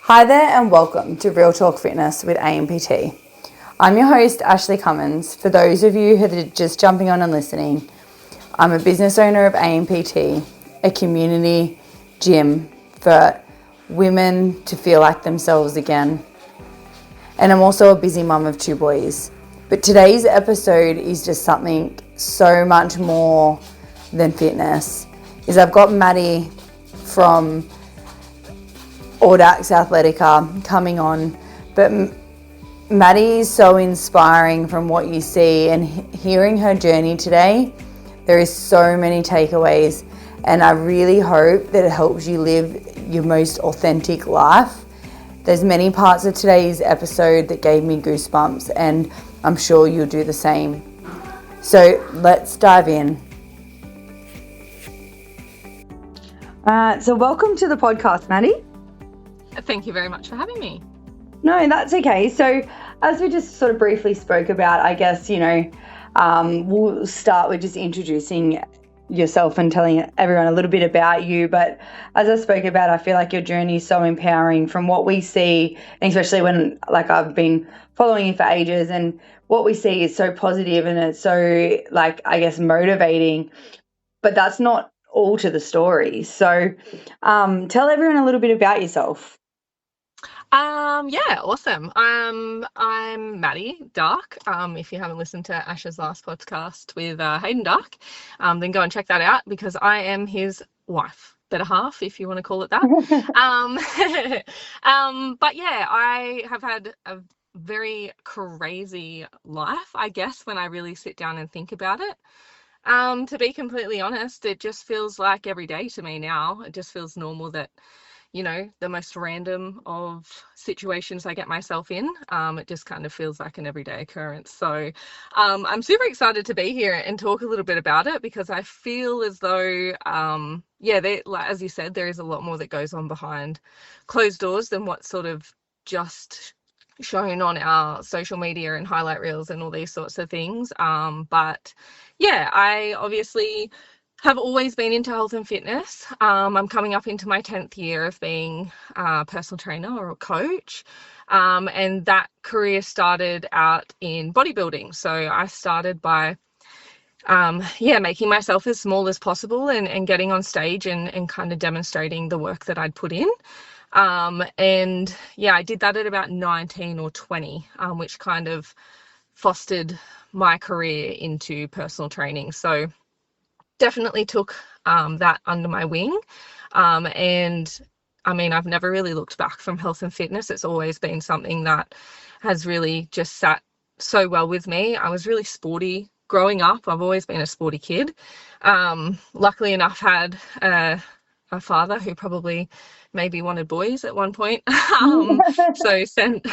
Hi there and welcome to Real Talk Fitness with AMPT. I'm your host, Ashley Cummins. For those of you who are just jumping on and listening, I'm a business owner of AMPT, a community gym for women to feel like themselves again. And I'm also a busy mum of 2 boys. But today's episode is just something so much more than fitness. I've got Maddi from Audax Athletica coming on, but Maddi is so inspiring from what you see, and hearing her journey today, there is so many takeaways, and I really hope that it helps you live your most authentic life. There's many parts of today's episode that gave me goosebumps, and I'm sure you'll do the same. So let's dive in. So welcome to the podcast, Maddi. Thank you very much for having me. No, that's okay. So as we just sort of briefly spoke about, I guess, we'll start with just introducing yourself and telling everyone a little bit about you. But as I spoke about, I feel like your journey is so empowering from what we see, and especially when, like, I've been following you for ages, and what we see is so positive and it's so, like, I guess, motivating. But that's not all to the story. So tell everyone a little bit about yourself. Yeah, awesome. I'm Maddi Dark. If you haven't listened to Ash's last podcast with Hayden Dark, then go and check that out, because I am his wife, better half, if you want to call it that. But yeah, I have had a very crazy life, I guess, when I really sit down and think about it. To be completely honest, it just feels like every day to me now. It just feels normal that, the most random of situations I get myself in, it just kind of feels like an everyday occurrence. So I'm super excited to be here and talk a little bit about it, because I feel as though, as you said, there is a lot more that goes on behind closed doors than what's sort of just shown on our social media and highlight reels and all these sorts of things. But yeah, I obviously have always been into health and fitness. I'm coming up into my 10th year of being a personal trainer or a coach. And that career started out in bodybuilding. So I started by making myself as small as possible and getting on stage and kind of demonstrating the work that I'd put in. And yeah, I did that at about 19 or 20, which kind of fostered my career into personal training. So definitely took that under my wing. And I mean, I've never really looked back from health and fitness. It's always been something that has really just sat so well with me. I was really sporty growing up. I've always been a sporty kid. Luckily enough, had a father who probably maybe wanted boys at one point. So sent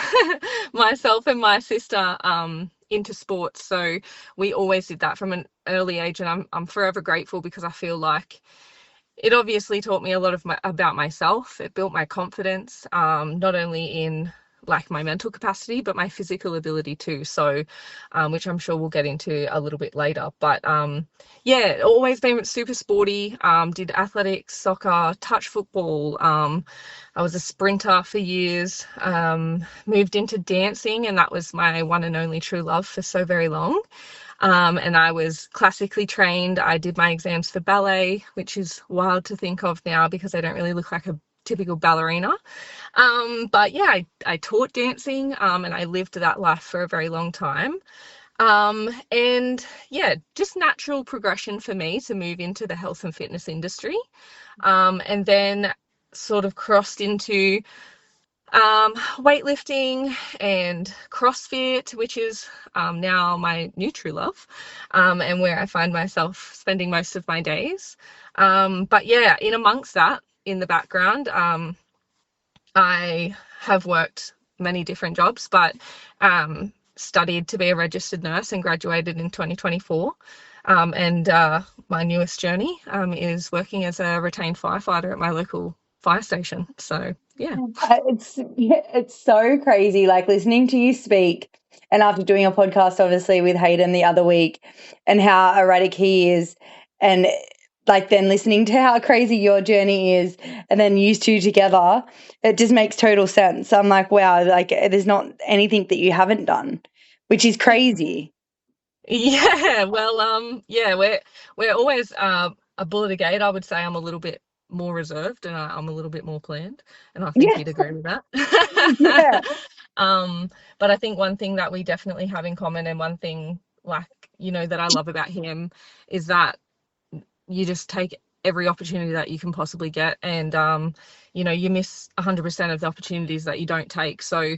myself and my sister into sports. So we always did that from an early age, and I'm forever grateful, because I feel like it obviously taught me a lot about myself. It built my confidence, not only in like my mental capacity, but my physical ability too. So, which I'm sure we'll get into a little bit later. But yeah, always been super sporty. Did athletics, soccer, touch football. I was a sprinter for years. Moved into dancing, and that was my one and only true love for so very long. And I was classically trained. I did my exams for ballet, which is wild to think of now, because I don't really look like a typical ballerina. But yeah, I taught dancing, and I lived that life for a very long time. And yeah, just natural progression for me to move into the health and fitness industry. And then sort of crossed into weightlifting and CrossFit, which is now my new true love, and where I find myself spending most of my days. But yeah, in amongst that, in the background, I have worked many different jobs, but studied to be a registered nurse and graduated in 2024. And my newest journey is working as a retained firefighter at my local fire station. So yeah, It's so crazy, like, listening to you speak, and after doing a podcast obviously with Hayden the other week, and how erratic he is, and like then listening to how crazy your journey is and then you two together, it just makes total sense. I'm like, wow, like there's not anything that you haven't done, which is crazy. Yeah, well, yeah, we're always a bullet a gate. I would say I'm a little bit more reserved and I'm a little bit more planned, and I think Yeah. you'd agree with that. Yeah. Um, but I think one thing that we definitely have in common, and one thing like, that I love about him is that you just take every opportunity that you can possibly get, and you miss 100% of the opportunities that you don't take. So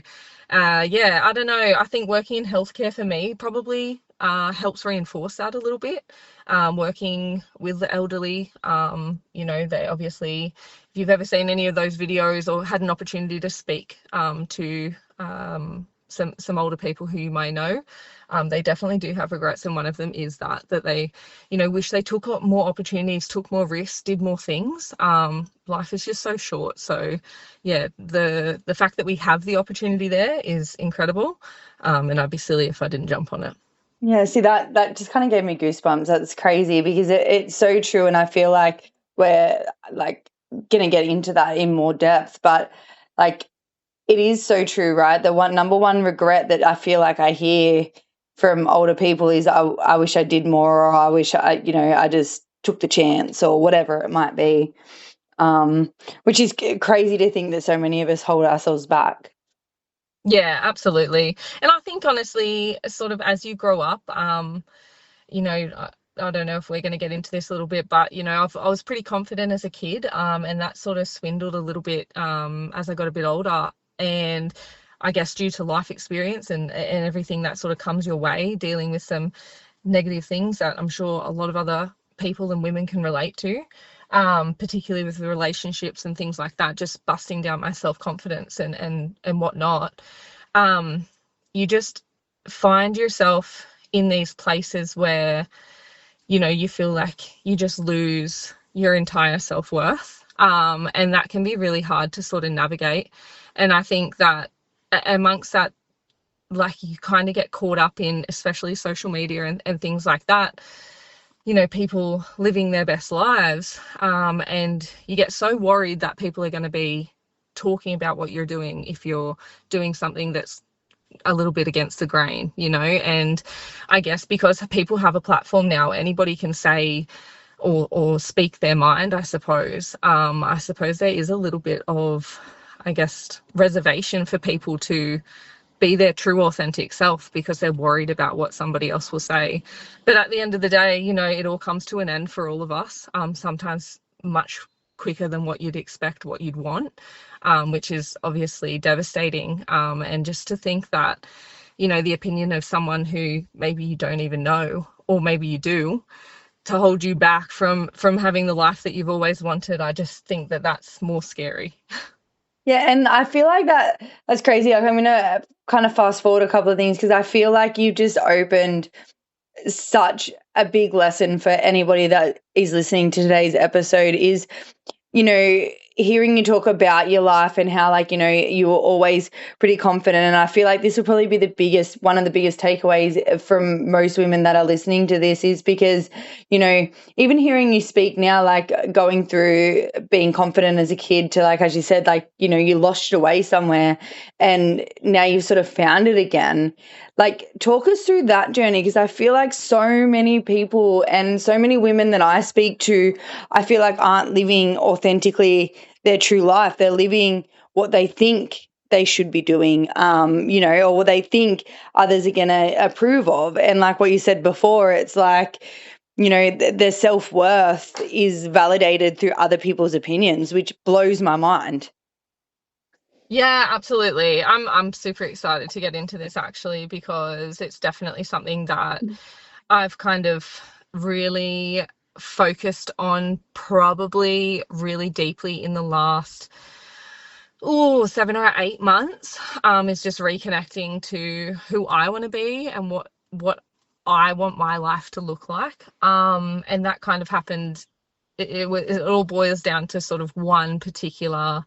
yeah, I don't know, I think working in healthcare for me probably helps reinforce that a little bit. Working with the elderly, they obviously, if you've ever seen any of those videos or had an opportunity to speak to some older people who you may know, they definitely do have regrets, and one of them is that they, wish they took more opportunities, took more risks, did more things. Life is just so short. So yeah, the fact that we have the opportunity there is incredible, and I'd be silly if I didn't jump on it. Yeah, see that just kind of gave me goosebumps. That's crazy because it's so true, and I feel like we're like gonna get into that in more depth. But like it is so true, right? The number one regret that I feel like I hear from older people is I wish I did more, or I wish I just took the chance, or whatever it might be. Um, which is crazy to think that so many of us hold ourselves back. Yeah, absolutely. And I think honestly, sort of as you grow up, I don't know if we're going to get into this a little bit, but I was pretty confident as a kid, and that sort of swindled a little bit as I got a bit older. And I guess due to life experience and everything that sort of comes your way, dealing with some negative things that I'm sure a lot of other people and women can relate to, particularly with the relationships and things like that, just busting down my self-confidence and whatnot. You just find yourself in these places where you feel like you just lose your entire self-worth, and that can be really hard to sort of navigate. And I think that amongst that, like, you kind of get caught up in, especially social media and things like that, people living their best lives, and you get so worried that people are going to be talking about what you're doing if you're doing something that's a little bit against the grain, and I guess because people have a platform now, anybody can say or speak their mind, I suppose. I suppose there is a little bit of, I guess, reservation for people to be their true authentic self because they're worried about what somebody else will say. But at the end of the day, it all comes to an end for all of us, sometimes much quicker than what you'd expect, what you'd want, which is obviously devastating. And just to think that, the opinion of someone who maybe you don't even know, or maybe you do, to hold you back from having the life that you've always wanted, I just think that that's more scary. Yeah, and I feel like that's crazy. Like, I'm gonna kind of fast forward a couple of things because I feel like you've just opened such a big lesson for anybody that is listening to today's episode is, you know, hearing you talk about your life and how, like, you were always pretty confident. And I feel like this will probably be one of the biggest takeaways from most women that are listening to this is because, even hearing you speak now, like going through being confident as a kid to, like, as you said, like, you lost your way somewhere and now you've sort of found it again. Like, talk us through that journey because I feel like so many people and so many women that I speak to, I feel like aren't living authentically their true life. They're living what they think they should be doing, or what they think others are going to approve of. And like what you said before, it's like, their self-worth is validated through other people's opinions, which blows my mind. Yeah, absolutely. I'm super excited to get into this actually because it's definitely something that I've kind of really focused on probably really deeply in the last 7 or 8 months, is just reconnecting to who I want to be and what I want my life to look like. And that kind of happened. It all boils down to sort of one particular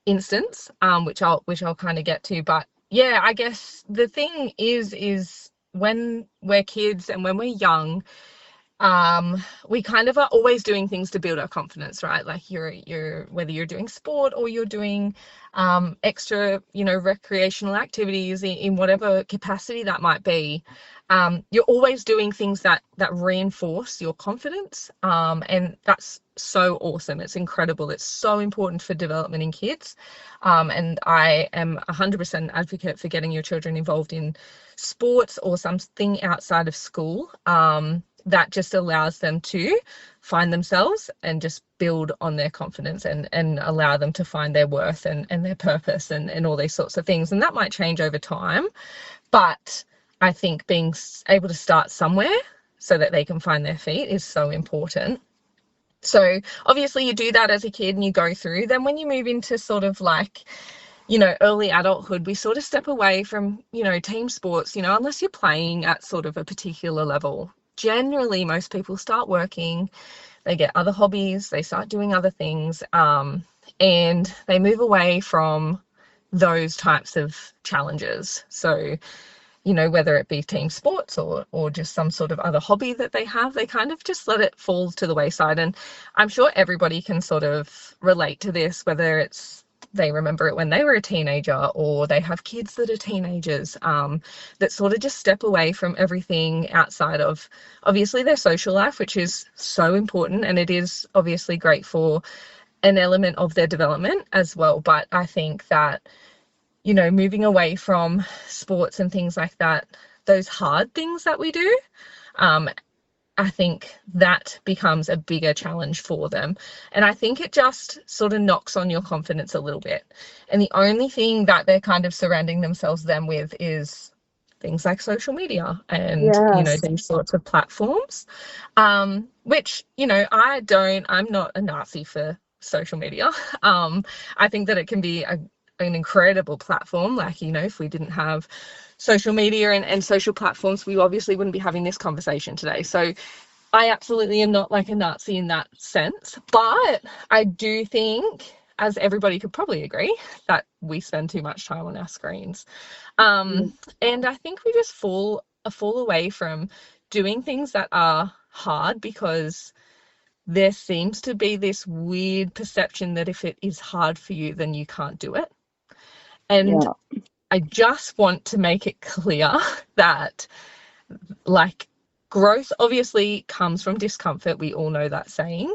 instance, which I'll kind of get to. But yeah, I guess the thing is when we're kids and when we're young, we kind of are always doing things to build our confidence, right? Like you're whether you're doing sport or you're doing extra, recreational activities in whatever capacity that might be. You're always doing things that reinforce your confidence, and that's so awesome. It's incredible. It's so important for development in kids, and I am 100% an advocate for getting your children involved in sports or something outside of school. That just allows them to find themselves and just build on their confidence and allow them to find their worth and their purpose and all these sorts of things. And that might change over time, but I think being able to start somewhere so that they can find their feet is so important. So obviously you do that as a kid and you go through. Then when you move into sort of like, early adulthood, we sort of step away from, team sports, unless you're playing at sort of a particular level. Generally, most people start working, they get other hobbies, they start doing other things, and they move away from those types of challenges. So, whether it be team sports or just some sort of other hobby that they have, they kind of just let it fall to the wayside. And I'm sure everybody can sort of relate to this, whether it's they remember it when they were a teenager or they have kids that are teenagers, that sort of just step away from everything outside of obviously their social life, which is so important, and it is obviously great for an element of their development as well. But I think that, moving away from sports and things like that, those hard things that we do, I think that becomes a bigger challenge for them. And I think it just sort of knocks on your confidence a little bit. And the only thing that they're kind of surrounding themselves then with is things like social media and, these sorts of platforms, which, I'm not a Nazi for social media. I think that it can be an incredible platform. Like, if we didn't have social media and social platforms, we obviously wouldn't be having this conversation today. So I absolutely am not like a Nazi in that sense, but I do think, as everybody could probably agree, that we spend too much time on our screens. And I think we just fall away from doing things that are hard because there seems to be this weird perception that if it is hard for you, then you can't do it. And I just want to make it clear that, like, growth obviously comes from discomfort. We all know that saying.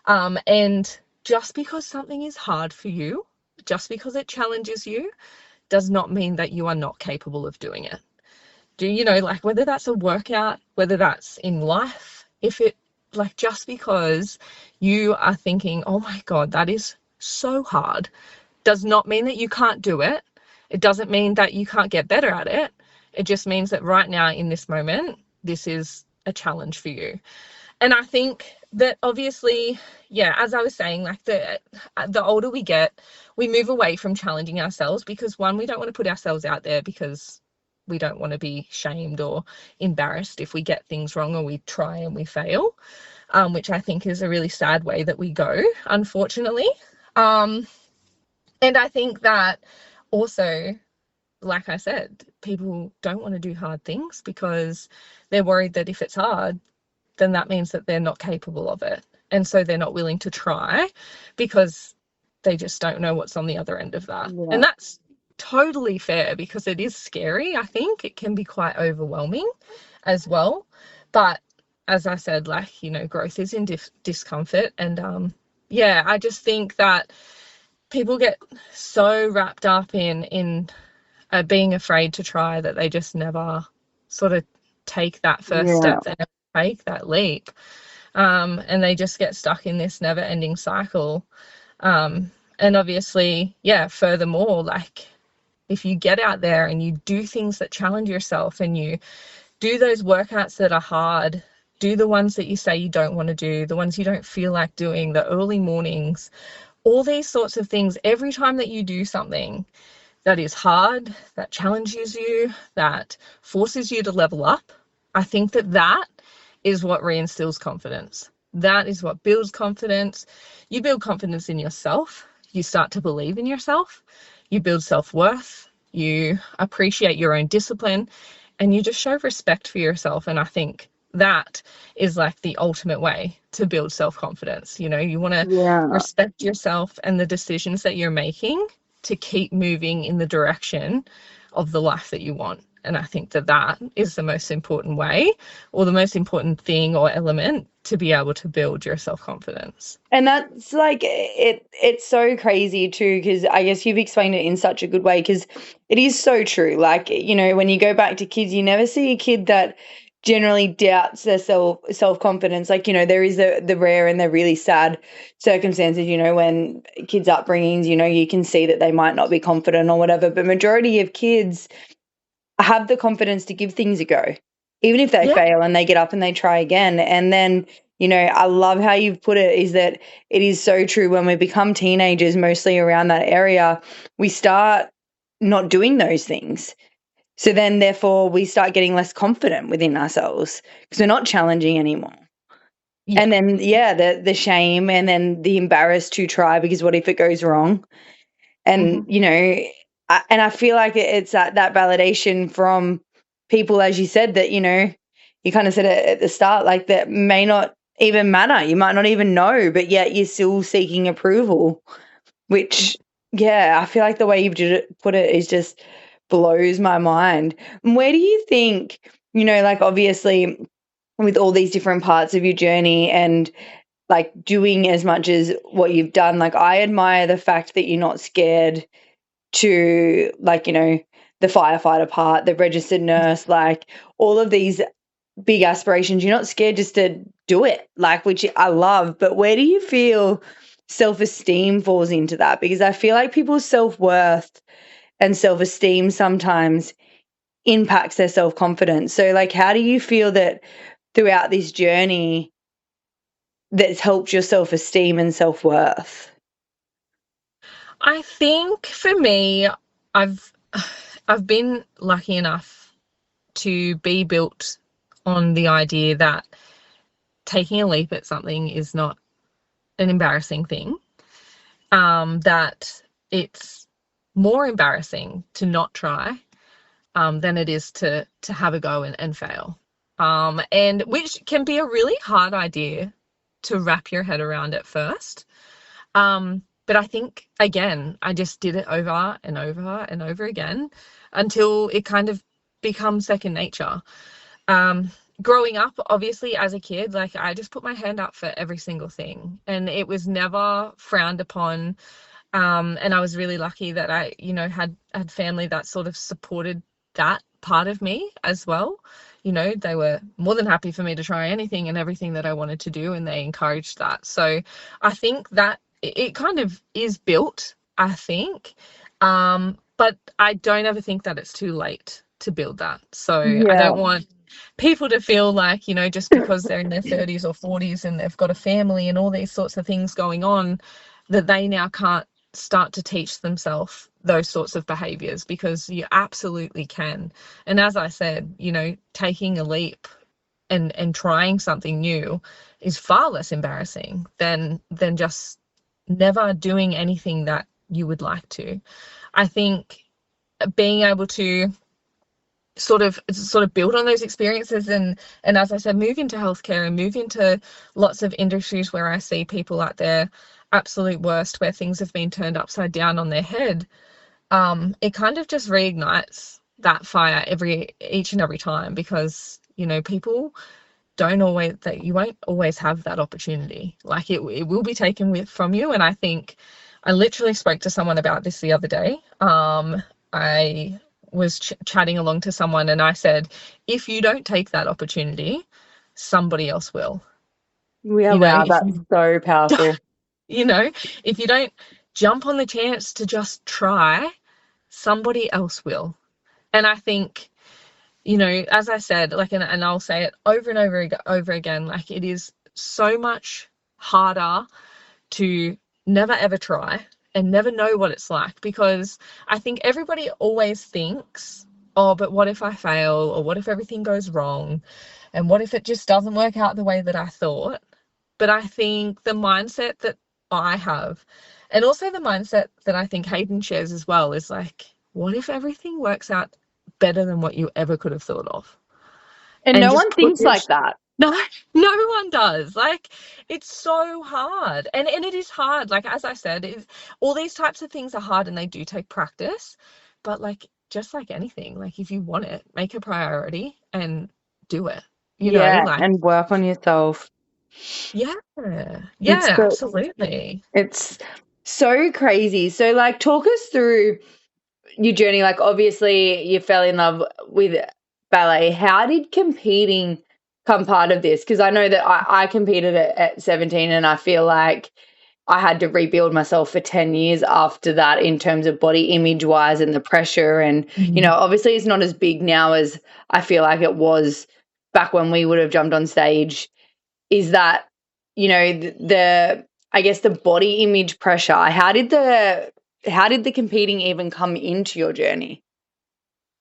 And just because something is hard for you, just because it challenges you, does not mean that you are not capable of doing it. Like, whether that's a workout, whether that's in life, just because you are thinking, oh my God, that is so hard, does not mean that you can't do it. It doesn't mean that you can't get better at it. It just means that right now in this moment, this is a challenge for you. And I think that obviously, as I was saying, like the older we get, we move away from challenging ourselves because, one, we don't want to put ourselves out there because we don't want to be shamed or embarrassed if we get things wrong or we try and we fail, which I think is a really sad way that we go, unfortunately. And I think that also, like I said, people don't want to do hard things because they're worried that if it's hard, then that means that they're not capable of it. And so they're not willing to try because they just don't know what's on the other end of that. Yeah. And that's totally fair because it is scary. I think it can be quite overwhelming as well. But as I said, like, growth is in discomfort. And I just think that people get so wrapped up in being afraid to try that they just never sort of take that first step. They never take that leap, and they just get stuck in this never-ending cycle. And obviously, furthermore, like, if you get out there and you do things that challenge yourself and you do those workouts that are hard, do the ones that you say you don't want to do, the ones you don't feel like doing, the early mornings, all these sorts of things, every time that you do something that is hard, that challenges you, that forces you to level up, I think that is what reinstills confidence. That is what builds confidence. You build confidence in yourself. You start to believe in yourself. You build self-worth. You appreciate your own discipline, and you just show respect for yourself. And I think that is like the ultimate way to build self-confidence. You know, you want to Yeah. respect yourself and the decisions that you're making to keep moving in the direction of the life that you want. And I think that that is the most important way, or the most important thing or element to be able to build your self-confidence. And that's like it's so crazy too, because I guess you've explained it in such a good way, because it is so true. Like, you know, when you go back to kids, you never see a kid that generally doubts their self-confidence. Like, you know, there is the rare and the really sad circumstances, you know, when kids' upbringings, you know, you can see that they might not be confident or whatever, but majority of kids have the confidence to give things a go, even if they Yeah. fail and they get up and they try again. And then, you know, I love how you've put it, is that it is so true when we become teenagers, mostly around that area, we start not doing those things. So then, therefore, we start getting less confident within ourselves because we're not challenging anymore. Yeah. And then, yeah, the shame and then the embarrassed to try, because what if it goes wrong? And, Hmm. you know, I feel like it's that validation from people, as you said, that, you know, you kind of said it at the start, like that may not even matter. You might not even know, but yet you're still seeking approval, which, yeah, I feel like the way you've put it is just blows my mind. And where do you think, you know, like obviously with all these different parts of your journey and like doing as much as what you've done, like I admire the fact that you're not scared to, like, you know, the firefighter part, the registered nurse, like all of these big aspirations. You're not scared just to do it, like, which I love. But where do you feel self-esteem falls into that? Because I feel like people's self-worth and self-esteem sometimes impacts their self-confidence. So like, how do you feel that throughout this journey that's helped your self-esteem and self-worth? I think for me, I've I've been lucky enough to be built on the idea that taking a leap at something is not an embarrassing thing. That it's more embarrassing to not try than it is to have a go and fail. And which can be a really hard idea to wrap your head around at first. But I think, again, I just did it over and over and over again until it kind of becomes second nature. Um, Growing up, obviously, as a kid, like I just put my hand up for every single thing, and it was never frowned upon. And I was really lucky that I, you know, had family that sort of supported that part of me as well. You know, they were more than happy for me to try anything and everything that I wanted to do, and they encouraged that. So I think that it kind of is built, I think. But I don't ever think that it's too late to build that. So I Yeah. don't want people to feel like, you know, just because they're in their 30s or 40s and they've got a family and all these sorts of things going on, that they now can't start to teach themselves those sorts of behaviors, because you absolutely can. And as I said, you know, taking a leap and trying something new is far less embarrassing than just never doing anything that you would like to. I think being able to sort of build on those experiences and as I said, move into healthcare and move into lots of industries where I see people at their absolute worst, where things have been turned upside down on their head. It kind of just reignites that fire each and every time, because you know, people don't always, that you won't always have that opportunity. Like it will be taken from you. And I think I literally spoke to someone about this the other day. I was chatting along to someone and I said, if you don't take that opportunity, somebody else will. Yeah, You know, wow, if that's you so powerful. you know, if you don't jump on the chance to just try, somebody else will. And I think, you know, as I said, like, and I'll say it over and over again, like it is so much harder to never ever try and never know what it's like, because I think everybody always thinks, oh, but what if I fail, or what if everything goes wrong, and what if it just doesn't work out the way that I thought. But I think the mindset that I have, and also the mindset that I think Hayden shares as well, is like, what if everything works out better than what you ever could have thought of? And and no just one put thinks your like that. no, no one does. Like, it's so hard. And it is hard. Like, as I said, all these types of things are hard and they do take practice. But like, just like anything, like if you want it, make a priority and do it. Yeah, Like, and work on yourself. yeah. It's Yeah, so absolutely. it's so crazy. So like talk us through your journey. Like obviously you fell in love with ballet. How did competing come part of this? Because I know that I competed at 17 and I feel like I had to rebuild myself for 10 years after that in terms of body image wise and the pressure. And, Mhm. obviously it's not as big now as I feel like it was back when we would have jumped on stage. Is that, the I guess the body image pressure. How did the competing even come into your journey?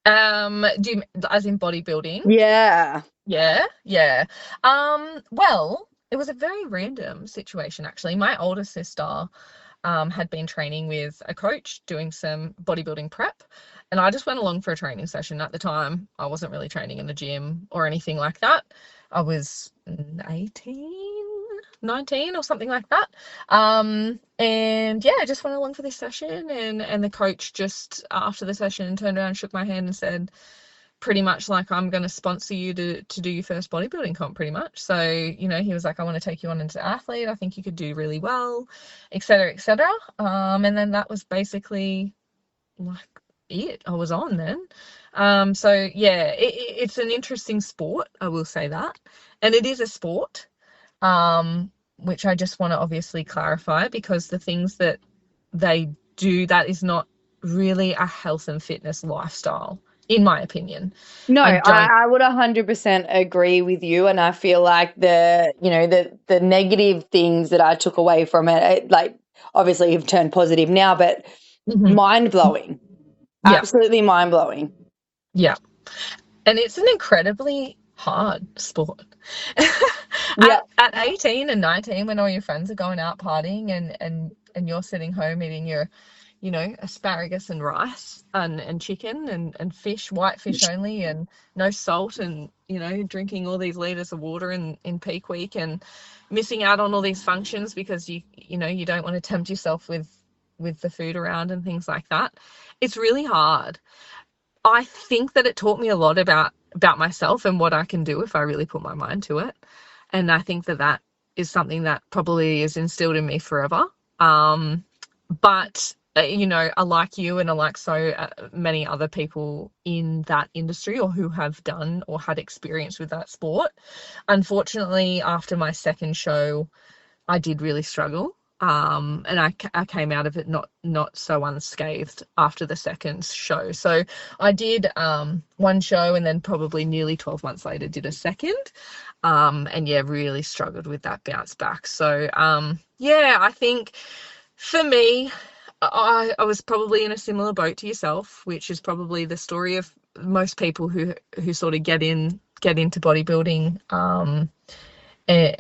Do you, as in bodybuilding? Yeah. Yeah, yeah. Well, it was a very random situation actually. My older sister had been training with a coach doing some bodybuilding prep, and I just went along for a training session. At the time, I wasn't really training in the gym or anything like that. I was 18, 19 or something like that. And yeah, I just went along for this session, and the coach just after the session turned around, shook my hand and said, pretty much like, I'm going to sponsor you to do your first bodybuilding comp, pretty much. So, he was like, I want to take you on as an athlete. I think you could do really well, etc., etc. And then that was basically like it. I was on then. So yeah, it's an interesting sport, I will say that. And it is a sport, which I just want to obviously clarify, because the things that they do, that is not really a health and fitness lifestyle, in my opinion. No, I don't. I would 100% agree with you, and I feel like the negative things that I took away from it, like obviously you've turned positive now, but Mhm. mind blowing, Yeah, absolutely mind blowing. yeah. And it's an incredibly hard sport. Yeah, At 18 and 19, when all your friends are going out partying, and you're sitting home eating your, asparagus and rice and chicken and fish, white fish only, and no salt, and, drinking all these liters of water in peak week, and missing out on all these functions because you don't want to tempt yourself with the food around and things like that. It's really hard. I think that it taught me a lot about myself and what I can do if I really put my mind to it. And I think that is something that probably is instilled in me forever. But I like you, and I like so many other people in that industry, or who have done or had experience with that sport. Unfortunately, after my second show, I did really struggle. And I came out of it not so unscathed after the second show. So I did one show, and then probably nearly 12 months later did a second. And yeah, really struggled with that bounce back. So yeah, I think for me, I was probably in a similar boat to yourself, which is probably the story of most people who sort of get into bodybuilding eh,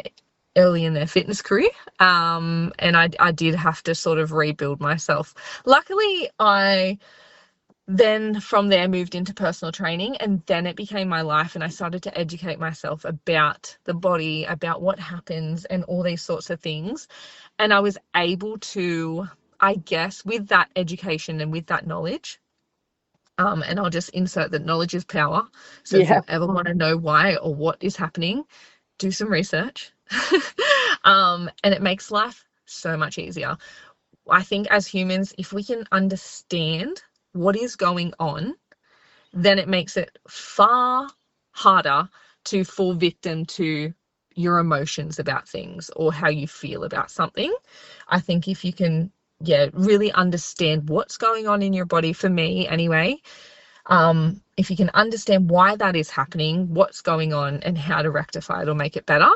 early in their fitness career. And I did have to sort of rebuild myself. Luckily, I then from there moved into personal training, and then it became my life, and I started to educate myself about the body, about what happens, and all these sorts of things. And I was able to, I guess, with that education and with that knowledge, and I'll just insert that knowledge is power. So if yeah. you ever want to know why or what is happening, do some research. And it makes life so much easier. I think as humans, if we can understand what is going on, then it makes it far harder to fall victim to your emotions about things or how you feel about something. I think if you can, yeah, really understand what's going on in your body, for me anyway, if you can understand why that is happening, what's going on, and how to rectify it or make it better,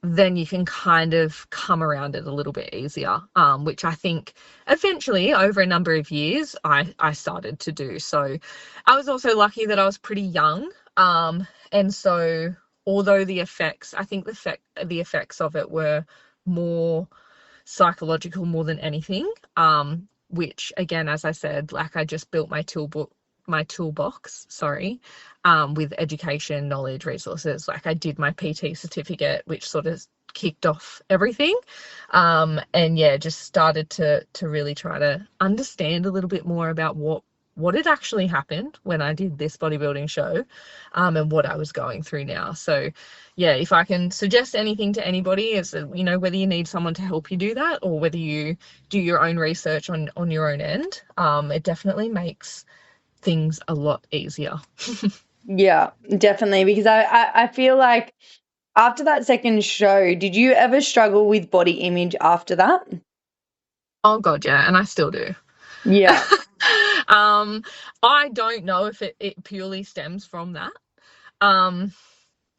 then you can kind of come around it a little bit easier, which I think eventually over a number of years I started to do. So I was also lucky that I was pretty young, and so although I think the effects of it were more psychological more than anything, which again, as I said, like, I just built my toolbox, with education, knowledge, resources. Like, I did my PT certificate, which sort of kicked off everything. And yeah, just started to really try to understand a little bit more about what had actually happened when I did this bodybuilding show, and what I was going through now. So yeah, if I can suggest anything to anybody, is, whether you need someone to help you do that or whether you do your own research on your own end, it definitely makes things a lot easier. Yeah, definitely. Because I feel like after that second show, did you ever struggle with body image after that? Oh God, yeah, and I still do. Yeah. I don't know if it purely stems from that.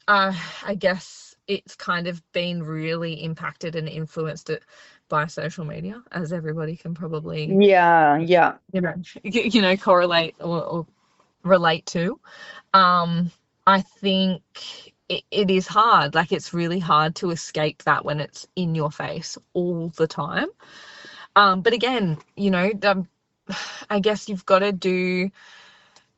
I guess it's kind of been really impacted and influenced it by social media, as everybody can probably Yeah. correlate or relate to. I think it is hard. Like, it's really hard to escape that when it's in your face all the time. But again, I guess you've got to do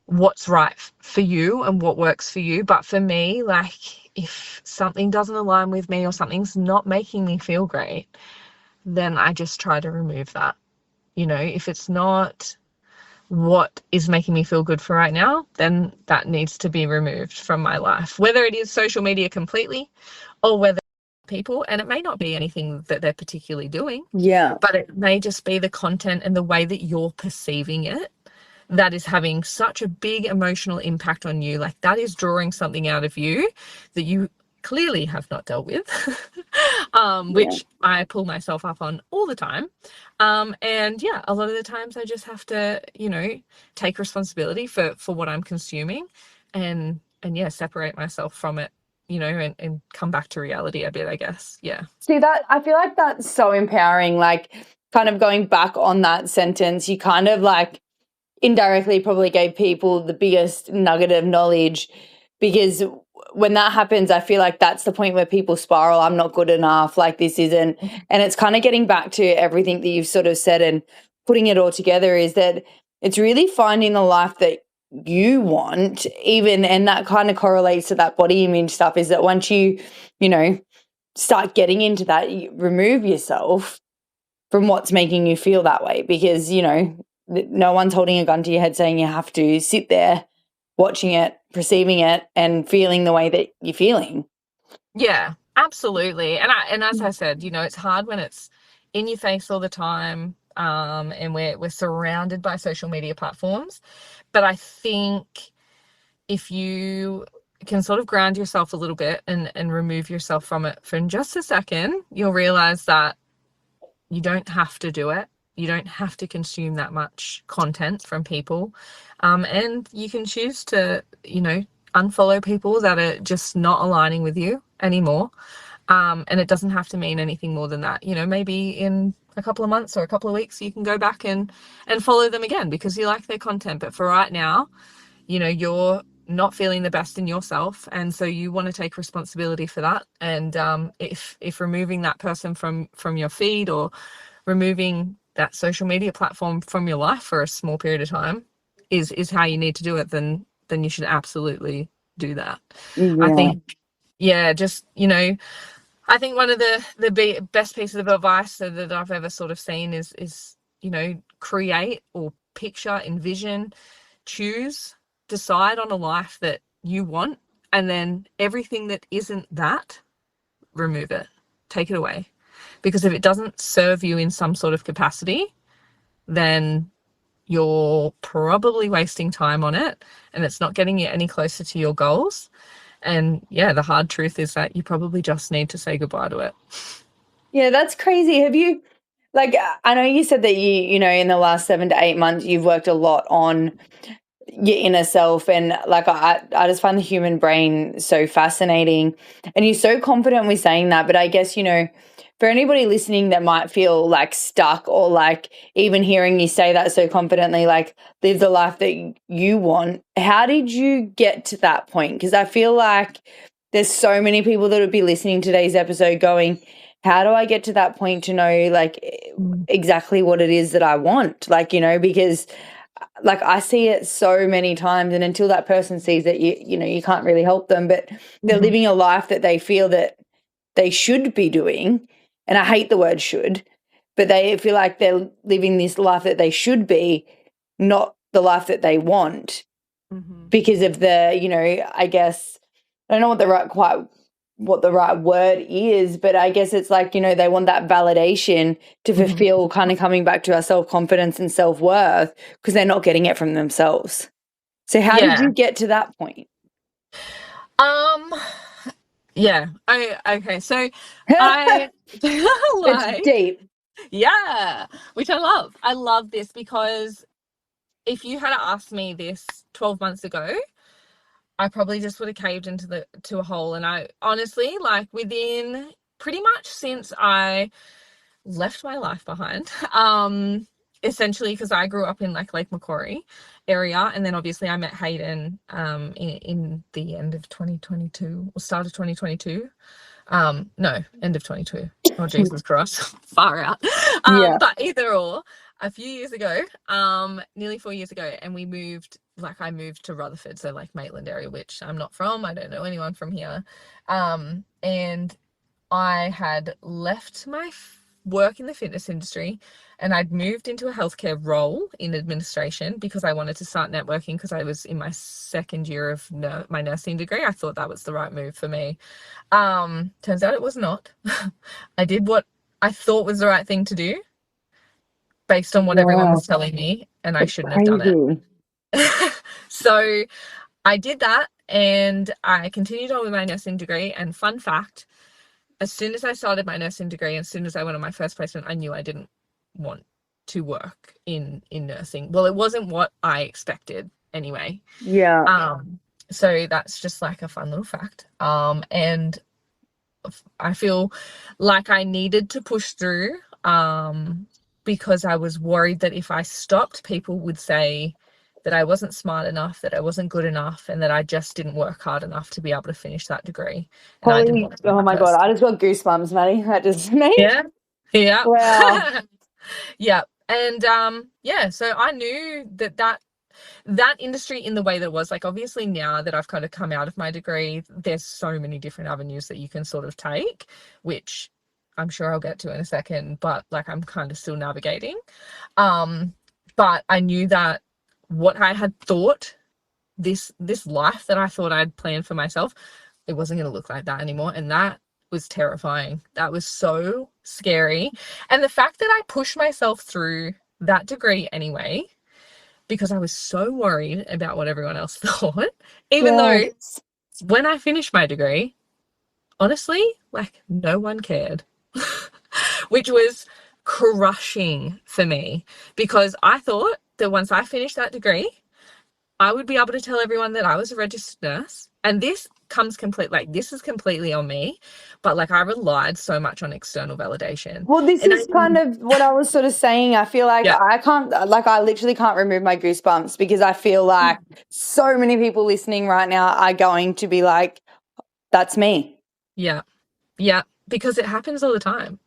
what's right for you and what works for you. But for me, like, if something doesn't align with me or something's not making me feel great, then I just try to remove that. If it's not what is making me feel good for right now, then that needs to be removed from my life, whether it is social media completely or whether people, and it may not be anything that they're particularly doing, but it may just be the content and the way that you're perceiving it that is having such a big emotional impact on you. Like, that is drawing something out of you that you clearly have not dealt with, which I pull myself up on all the time. And yeah, a lot of the times I just have to, take responsibility for what I'm consuming and yeah, separate myself from it, and come back to reality a bit, I guess. Yeah. See, that I feel like that's so empowering. Like, kind of going back on that sentence, you kind of like indirectly probably gave people the biggest nugget of knowledge, because when that happens, I feel like that's the point where people spiral. I'm not good enough. Like, this isn't. And it's kind of getting back to everything that you've sort of said and putting it all together, is that it's really finding the life that you want, even. And that kind of correlates to that body image stuff, is that once you start getting into that, you remove yourself from what's making you feel that way, because no one's holding a gun to your head saying you have to sit there watching it, perceiving it, and feeling the way that you're feeling. Yeah, absolutely. And as I said, it's hard when it's in your face all the time, and we're surrounded by social media platforms. But I think if you can sort of ground yourself a little bit and remove yourself from it for just a second, you'll realize that you don't have to do it. You don't have to consume that much content from people. And you can choose to, unfollow people that are just not aligning with you anymore. And it doesn't have to mean anything more than that. Maybe in a couple of months or a couple of weeks, you can go back and follow them again because you like their content. But for right now, you're not feeling the best in yourself, and so you want to take responsibility for that. And if removing that person from your feed or removing that social media platform from your life for a small period of time is how you need to do it, then you should absolutely do that. I think, just, I think one of the best pieces of advice that I've ever sort of seen is create or picture, envision, choose, decide on a life that you want, and then everything that isn't that, remove it, take it away. Because if it doesn't serve you in some sort of capacity, then you're probably wasting time on it and it's not getting you any closer to your goals. And yeah, the hard truth is that you probably just need to say goodbye to it. Yeah, that's crazy. Have you, like, I know you said that you in the last 7 to 8 months, you've worked a lot on your inner self, and like I just find the human brain so fascinating, and you're so confident with saying that. But I guess for anybody listening that might feel like stuck, or like even hearing you say that so confidently, like live the life that you want, how did you get to that point? Because I feel like there's so many people that would be listening to today's episode going, how do I get to that point to know like exactly what it is that I want? Like, because like I see it so many times, and until that person sees it, you can't really help them, but they're living a life that they feel that they should be doing. And I hate the word should, but they feel like they're living this life that they should be, not the life that they want, because of the, I guess, I don't know what the right word is, but I guess it's like, they want that validation to fulfill kind of coming back to our self-confidence and self-worth, because they're not getting it from themselves. So how did you get to that point? Yeah. Okay. So I It's deep. Yeah, which I love. I love this because if you had asked me this 12 months ago, I probably just would have caved into a hole. And I honestly, like, within pretty much since I left my life behind, essentially because I grew up in like Lake Macquarie area, and then obviously I met Hayden in the end of 2022 or start of 2022. No, end of 22. Oh, Jesus Christ. Far out. But either or, a few years ago, nearly 4 years ago, and I moved to Rutherford, so like Maitland area, which I'm not from. I don't know anyone from here. And I had left my work in the fitness industry, and I'd moved into a healthcare role in administration because I wanted to start networking, because I was in my second year of my nursing degree. I thought that was the right move for me. Turns out it was not. I did what I thought was the right thing to do based on what everyone was telling me, and I shouldn't have done it. So I did that, and I continued on with my nursing degree. And fun fact, as soon as I started my nursing degree, as soon as I went on my first placement, I knew I didn't want to work in nursing. Well, it wasn't what I expected anyway. So that's just like a fun little fact. And I feel like I needed to push through, because I was worried that if I stopped, people would say that I wasn't smart enough, that I wasn't good enough, and that I just didn't work hard enough to be able to finish that degree. And I didn't want to be Oh my God, I just got goosebumps, Maddi. That just me. Yeah. Wow. Yeah. And so I knew that industry in the way that it was, like, obviously now that I've kind of come out of my degree, there's so many different avenues that you can sort of take, which I'm sure I'll get to in a second, but like I'm kind of still navigating. But I knew that what I had thought, this life that I thought I'd planned for myself, it wasn't going to look like that anymore. And that was terrifying. That was so scary. And the fact that I pushed myself through that degree anyway, because I was so worried about what everyone else thought, even though when I finished my degree, honestly, like, no one cared, which was crushing for me, because I thought that once I finished that degree, I would be able to tell everyone that I was a registered nurse. And this is completely on me, but like I relied so much on external validation. Well, this is kind of what I was sort of saying. I feel like I literally can't remove my goosebumps, because I feel like so many people listening right now are going to be like, that's me. Yeah. Yeah. Because it happens all the time.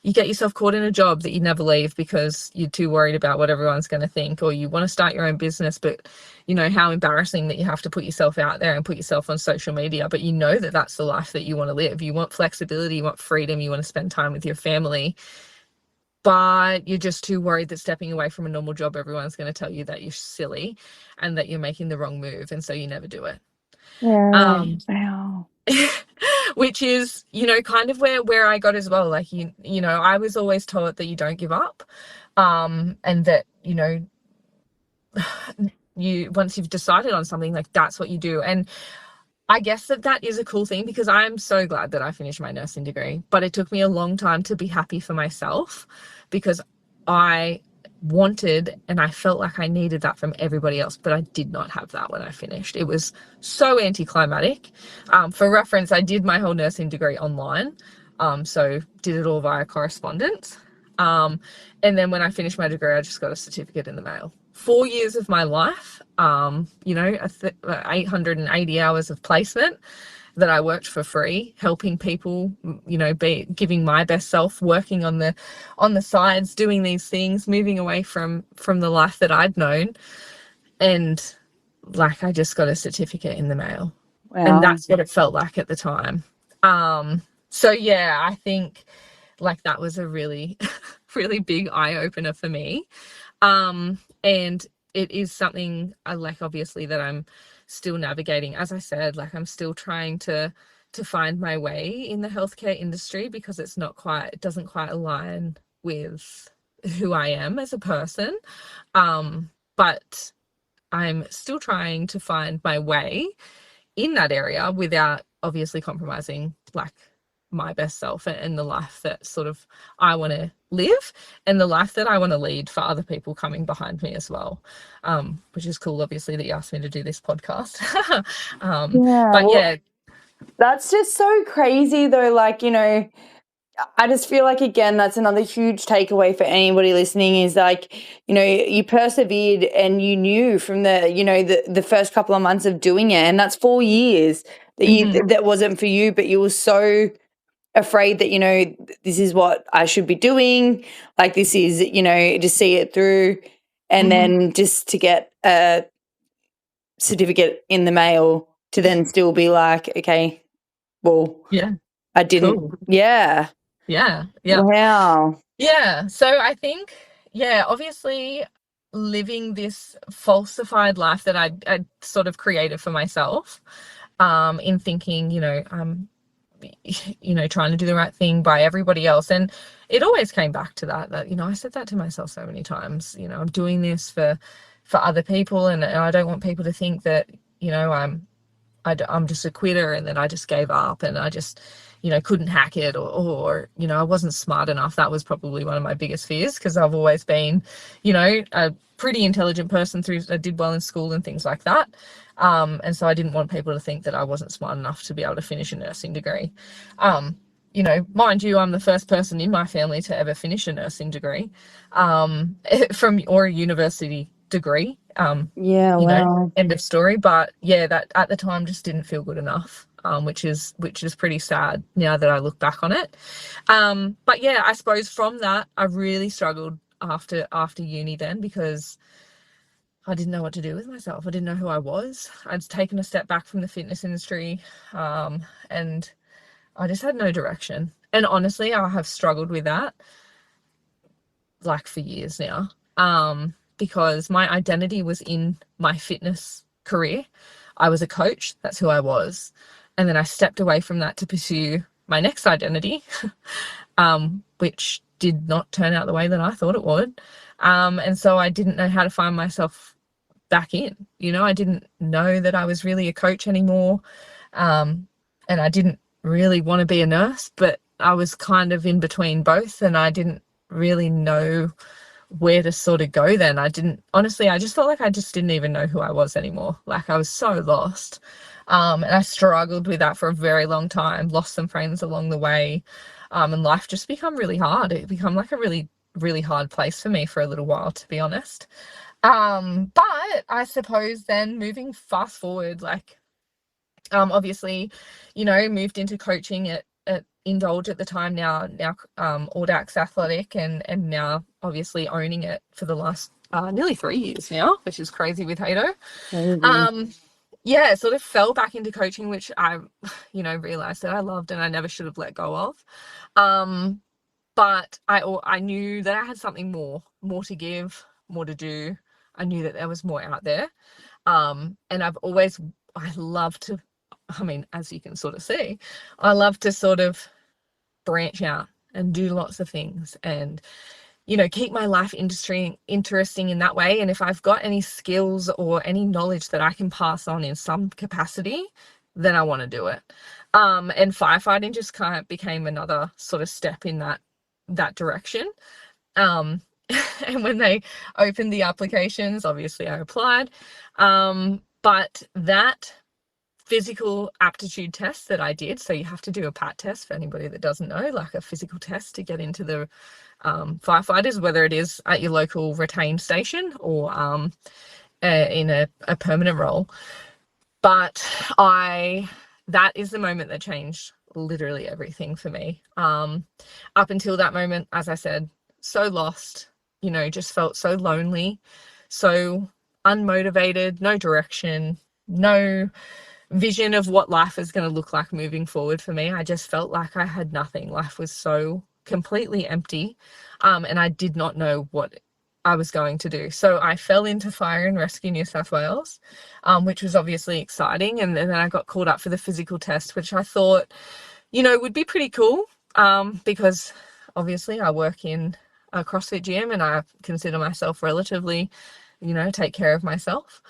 You get yourself caught in a job that you never leave because you're too worried about what everyone's going to think, or you want to start your own business, but you know how embarrassing that you have to put yourself out there and put yourself on social media, but you know that that's the life that you want to live. You want flexibility, you want freedom, you want to spend time with your family, but you're just too worried that stepping away from a normal job, everyone's going to tell you that you're silly and that you're making the wrong move, and so you never do it. Wow. Which is, kind of where I got as well. Like, I was always taught that you don't give up, and that, once you've decided on something, like, that's what you do. And I guess that is a cool thing, because I'm so glad that I finished my nursing degree, but it took me a long time to be happy for myself, because I wanted and I felt like I needed that from everybody else, but I did not have that when I finished. It was so anticlimactic. For reference, I did my whole nursing degree online, so did it all via correspondence. And then when I finished my degree, I just got a certificate in the mail. 4 years of my life, 880 hours of placement, that I worked for free, helping people, you know, be giving my best self, working on the sides, doing these things, moving away from the life that I'd known. And like, I just got a certificate in the mail. And Wow. that's what it felt like at the time. So yeah, I think like that was a really, really big eye opener for me. And it is something I like, obviously, that I'm still navigating. As I said, like, I'm still trying to find my way in the healthcare industry, because it doesn't quite align with who I am as a person. But I'm still trying to find my way in that area without obviously compromising like my best self and the life that sort of I want to live, and the life that I want to lead for other people coming behind me as well, which is cool, obviously, that you asked me to do this podcast. But well, yeah, that's just so crazy though. Like, you know, I just feel like, again, that's another huge takeaway for anybody listening is like, you know, you persevered and you knew from the, you know, the first couple of months of doing it, and that's 4 years that that wasn't for you, but you were so afraid that, you know, this is what I should be doing. Like, this is, you know, to see it through, and then just to get a certificate in the mail to then still be like, okay, well, yeah, I didn't. cool. Yeah. Yeah. Wow. Yeah. So I think, yeah, obviously living this falsified life that I'd sort of created for myself, in thinking, you know, trying to do the right thing by everybody else. And it always came back to that, you know, I said that to myself so many times, you know, I'm doing this for other people, and I don't want people to think that, you know, I'm just a quitter and then I just gave up and I just, you know, couldn't hack it, or, you know, I wasn't smart enough. That was probably one of my biggest fears, because I've always been, you know, a pretty intelligent person. I did well in school and things like that. And so I didn't want people to think that I wasn't smart enough to be able to finish a nursing degree. You know, mind you, I'm the first person in my family to ever finish a nursing degree, or a university degree. Yeah. You know, Wow. end of story. But yeah, that at the time just didn't feel good enough, which is pretty sad now that I look back on it. But yeah, I suppose from that I really struggled after uni then, because I didn't know what to do with myself. I didn't know who I was. I'd taken a step back from the fitness industry, and I just had no direction. And honestly, I have struggled with that like for years now, because my identity was in my fitness career. I was a coach, that's who I was. And then I stepped away from that to pursue my next identity, which did not turn out the way that I thought it would. And so I didn't know how to find myself back in. You know, I didn't know that I was really a coach anymore. And I didn't really want to be a nurse, but I was kind of in between both, and I didn't really know where to sort of go then. I just felt like I just didn't even know who I was anymore. Like, I was so lost. And I struggled with that for a very long time, lost some friends along the way. And life just become really hard. It become like a really, really hard place for me for a little while, to be honest. But I suppose then moving fast forward, like, obviously, you know, moved into coaching at Indulge at the time, now Audax Athletic, and now obviously owning it for the last nearly 3 years now, which is crazy with Hato. Yeah, sort of fell back into coaching, which I, you know, realized that I loved and I never should have let go of. But I knew that I had something more to give, more to do. I knew that there was more out there. And I love to, I mean, as you can sort of see, I love to sort of branch out and do lots of things, and, you know, keep my life industry interesting in that way. And if I've got any skills or any knowledge that I can pass on in some capacity, then I want to do it. And firefighting just kind of became another sort of step in that direction. And when they opened the applications, obviously I applied. But that physical aptitude test that I did, so you have to do a PAT test, for anybody that doesn't know, like a physical test to get into the firefighters, whether it is at your local retained station or in a permanent role. But I that is the moment that changed literally everything for me. Up until that moment, as I said, so lost, just felt so lonely, so unmotivated, no direction, no vision of what life is going to look like moving forward for me. I just felt like I had nothing. Life was so completely empty, and I did not know what I was going to do. So I fell into Fire and Rescue New South Wales, which was obviously exciting. And then I got called up for the physical test, which I thought, would be pretty cool, because obviously I work in a CrossFit gym and I consider myself relatively, take care of myself.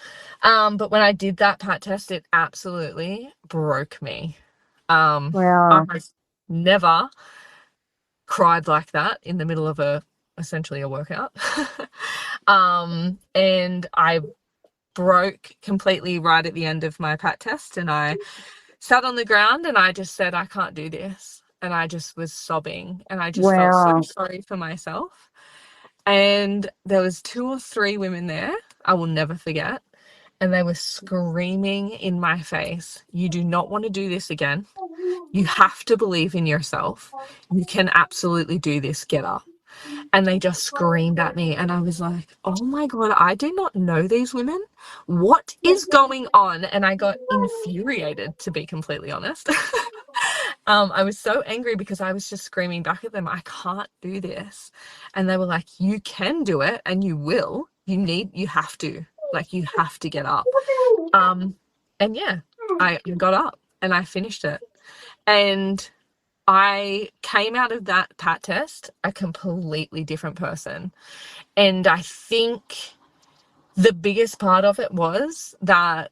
But when I did that PAT test, it absolutely broke me. Wow. I never cried like that in the middle of essentially a workout. And I broke completely right at the end of my PAT test, and I sat on the ground and I just said, I can't do this. And I just was sobbing, and I just felt so sorry for myself. And there was 2 or 3 women there, I will never forget, and they were screaming in my face, you do not want to do this again. You have to believe in yourself. You can absolutely do this. Get up. And they just screamed at me, and I was like, oh my God, I do not know these women. What is going on? And I got infuriated, to be completely honest. I was so angry because I was just screaming back at them, I can't do this. And they were like, you can do it, and you will. You have to. Like, you have to get up. And yeah, I got up and I finished it. And I came out of that PAT test a completely different person. And I think the biggest part of it was that,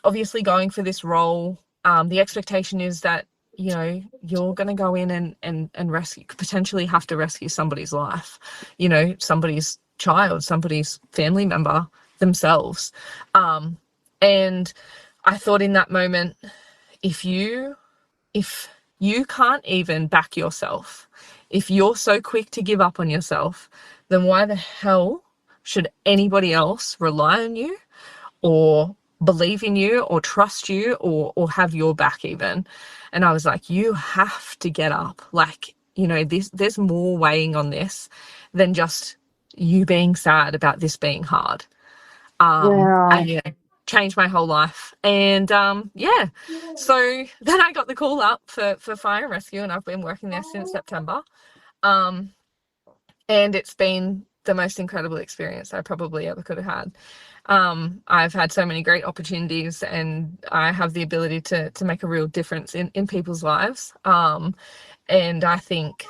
obviously going for this role, the expectation is that, you're going to go in and rescue, potentially have to rescue somebody's life, somebody's child, somebody's family member, themselves. And I thought in that moment, if you can't even back yourself, if you're so quick to give up on yourself, then why the hell should anybody else rely on you or believe in you or trust you or have your back even? And I was like, you have to get up. Like, there's more weighing on this than just you being sad about this being hard. And yeah, changed my whole life. And yeah, so then I got the call up for Fire and Rescue, and I've been working there since September. And it's been the most incredible experience I probably ever could have had. I've had so many great opportunities, and I have the ability to make a real difference in people's lives. And I think,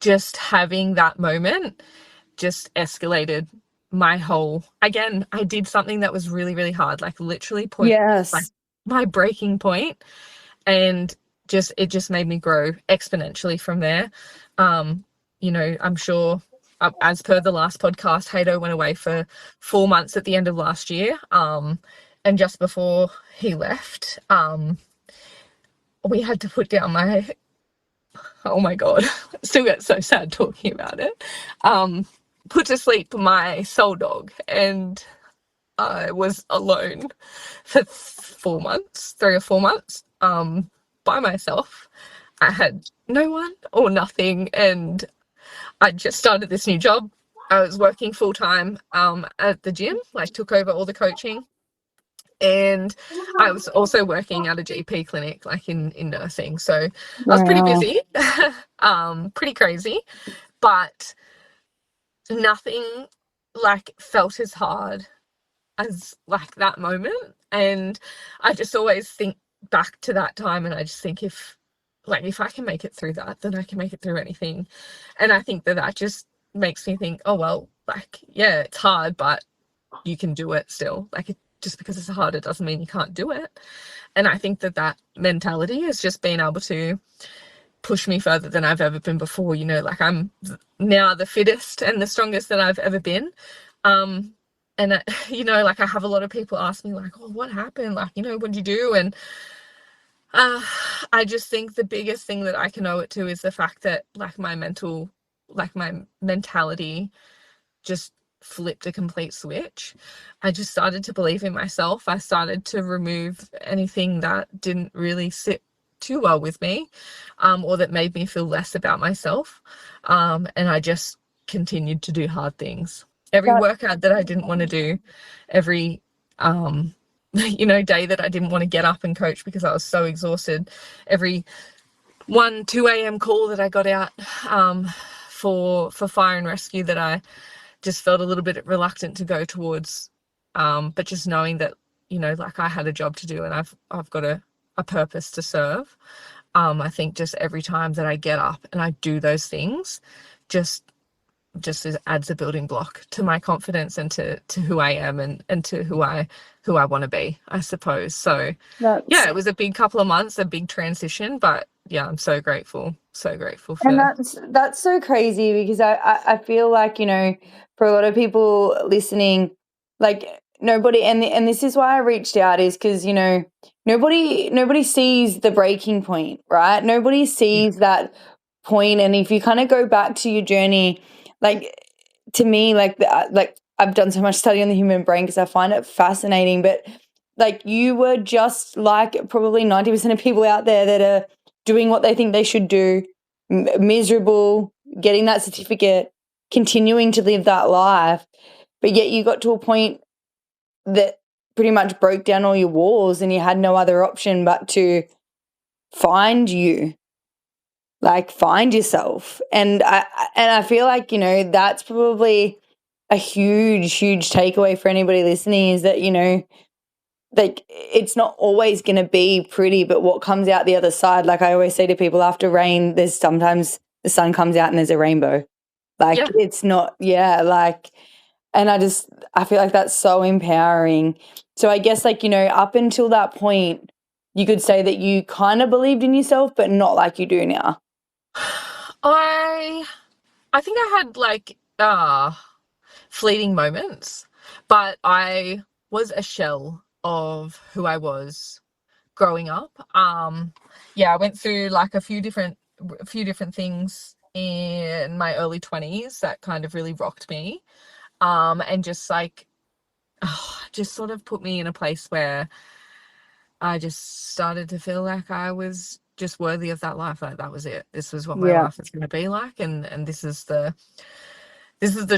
just having that moment just escalated my whole, again, I did something that was really, really hard, like literally like my breaking point, and it just made me grow exponentially from there. I'm sure, as per the last podcast, Hato went away for 4 months at the end of last year. And just before he left, we had to put down oh my God, still get so sad talking about it. Put to sleep my soul dog, and I was alone for 4 months, 3 or 4 months, by myself. I had no one or nothing, and I just started this new job. I was working full time at the gym, like took over all the coaching, and I was also working at a GP clinic, like in nursing. So I was pretty busy, pretty crazy, but nothing like felt as hard as like that moment. And I just always think back to that time, and I just think if I can make it through that, then I can make it through anything. And I think that just makes me think, oh well, like, yeah, it's hard, but you can do it still. Like, just because it's hard, it doesn't mean you can't do it. And I think that mentality has just been able to push me further than I've ever been before. Like, I'm now the fittest and the strongest that I've ever been. And like, I have a lot of people ask me like, oh, what happened? Like, what did you do? And I just think the biggest thing that I can owe it to is the fact that like my mentality just flipped a complete switch. I just started to believe in myself. I started to remove anything that didn't really sit too well with me, or that made me feel less about myself. And I just continued to do hard things. Every workout that I didn't want to do, every day that I didn't want to get up and coach because I was so exhausted, every 2 a.m. call that I got out for fire and rescue that I just felt a little bit reluctant to go towards, but just knowing that, like I had a job to do and I've got a purpose to serve. I think just every time that I get up and I do those things, just adds a building block to my confidence and to who I am and to who I want to be, I suppose. So yeah, it was a big couple of months, a big transition, but yeah, I'm so grateful for. And that's so crazy, because I feel like, for a lot of people listening, like nobody, and this is why I reached out, is because, nobody sees the breaking point, right? Nobody sees that point. And if you kind of go back to your journey, like, to me, like I've done so much study on the human brain because I find it fascinating, but like you were just like probably 90% of people out there that are doing what they think they should do, miserable, getting that certificate, continuing to live that life, but yet you got to a point that pretty much broke down all your walls and you had no other option but to find yourself. And I feel like, that's probably a huge takeaway for anybody listening, is that, like it's not always going to be pretty, but what comes out the other side, like I always say to people, after rain, there's sometimes the sun comes out and there's a rainbow. Like it's not, and I feel like that's so empowering. So I guess up until that point, you could say that you kind of believed in yourself, but not like you do now. I think I had fleeting moments, but I was a shell of who I was growing up. I went through like a few different things in my early 20s that kind of really rocked me, and just sort of put me in a place where I just started to feel like I was just worthy of that life. Like that was it. This was what my life is going to be like, and this is the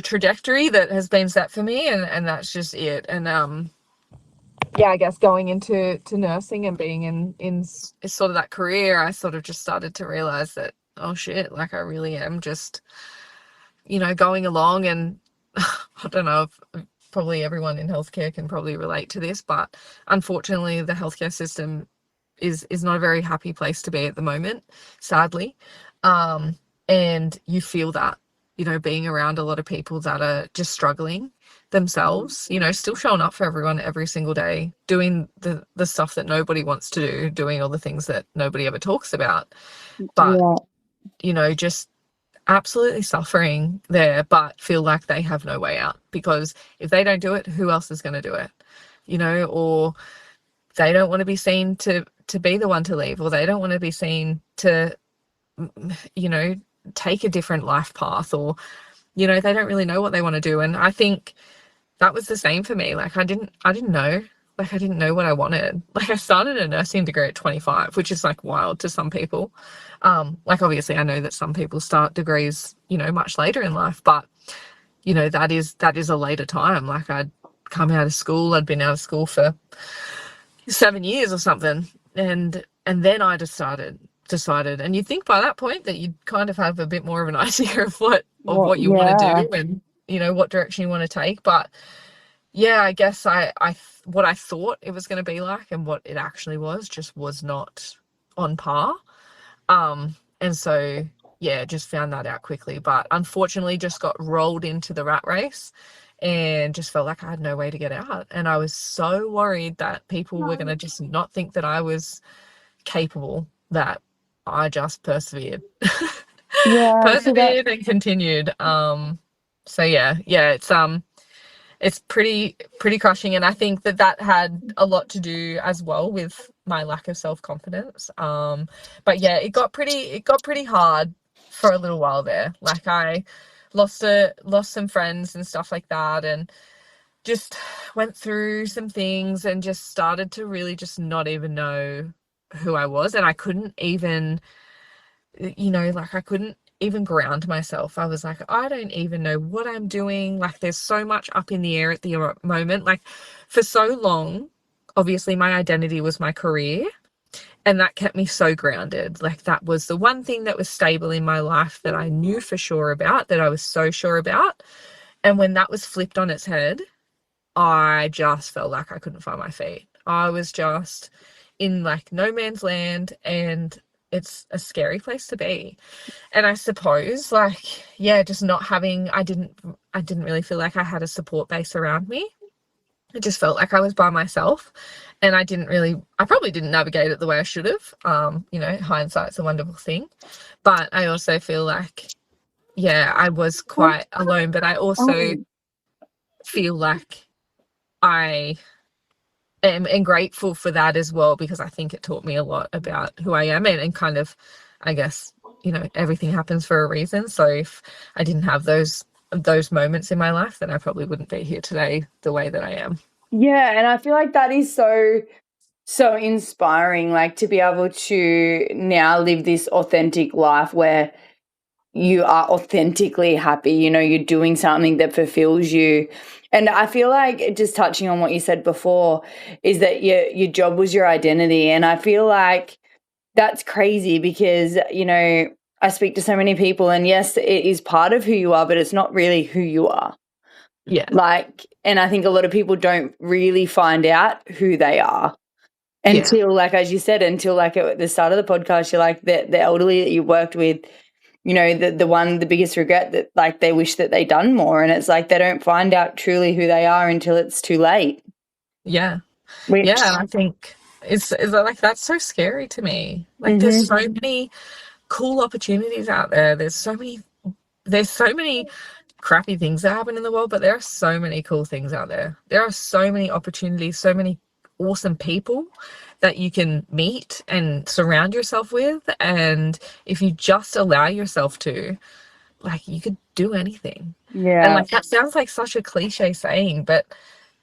trajectory that has been set for me, and that's just it. And I guess going into nursing and being in sort of that career, I sort of just started to realize that, oh shit, like I really am just, going along. And I don't know if probably everyone in healthcare can probably relate to this, but unfortunately the healthcare system is not a very happy place to be at the moment, sadly. And you feel that, being around a lot of people that are just struggling themselves, still showing up for everyone every single day, doing the stuff that nobody wants to do, doing all the things that nobody ever talks about, but just absolutely suffering there, but feel like they have no way out, because if they don't do it, who else is going to do it? Or they don't want to be seen to be the one to leave, or they don't want to be seen to take a different life path, or they don't really know what they want to do. And I think that was the same for me. Like I didn't know, like I didn't know what I wanted. Like I started a nursing degree at 25, which is like wild to some people. Like obviously I know that some people start degrees, much later in life, but that is a later time. Like I'd come out of school, I'd been out of school for 7 years or something, and then I decided, and you'd think by that point that you'd kind of have a bit more of an idea of what you want to do and what direction you want to take. But I guess I what I thought it was going to be like and what it actually was just was not on par. And so just found that out quickly, but unfortunately just got rolled into the rat race and just felt like I had no way to get out. And I was so worried that people were going to just not think that I was capable, that I just persevered. Persevered and continued. It's pretty crushing, and I think that had a lot to do as well with my lack of self-confidence. But it got pretty hard for a little while there. Like I lost some friends and stuff like that, and just went through some things and just started to really just not even know who I was. And I couldn't even, I couldn't even ground myself. I was like, I don't even know what I'm doing. Like, there's so much up in the air at the moment. Like, for so long, obviously my identity was my career, and that kept me so grounded. Like, that was the one thing that was stable in my life, that I knew for sure about, that I was so sure about. And when that was flipped on its head, I just felt like I couldn't find my feet. I was just in like no man's land, and it's a scary place to be. And I suppose, like, yeah, just not having, I didn't really feel like I had a support base around me. It just felt like I was by myself, and I probably didn't navigate it the way I should have. Hindsight's a wonderful thing. But I also feel like, yeah, I was quite alone, but I also feel like I am grateful for that as well, because I think it taught me a lot about who I am, and kind of, I guess, everything happens for a reason. So if I didn't have those moments in my life, then I probably wouldn't be here today the way that I am. Yeah, and I feel like that is so inspiring, like to be able to now live this authentic life where you are authentically happy, you're doing something that fulfills you. And I feel like, just touching on what you said before, is that your job was your identity. And I feel like that's crazy because, I speak to so many people, and yes, it is part of who you are, but it's not really who you are. Yeah. And I think a lot of people don't really find out who they are until, like, as you said, at the start of the podcast, you're like, the elderly that you worked with, the biggest regret, that like they wish that they'd done more. And it's like they don't find out truly who they are until it's too late. Yeah. I think it's like, that's so scary to me. Like, there's so many cool opportunities out there. There's so many crappy things that happen in the world, but there are so many cool things out there. There are so many opportunities, so many awesome people that you can meet and surround yourself with. And if you just allow yourself to, like, you could do anything. Yeah. And like, that sounds like such a cliche saying, but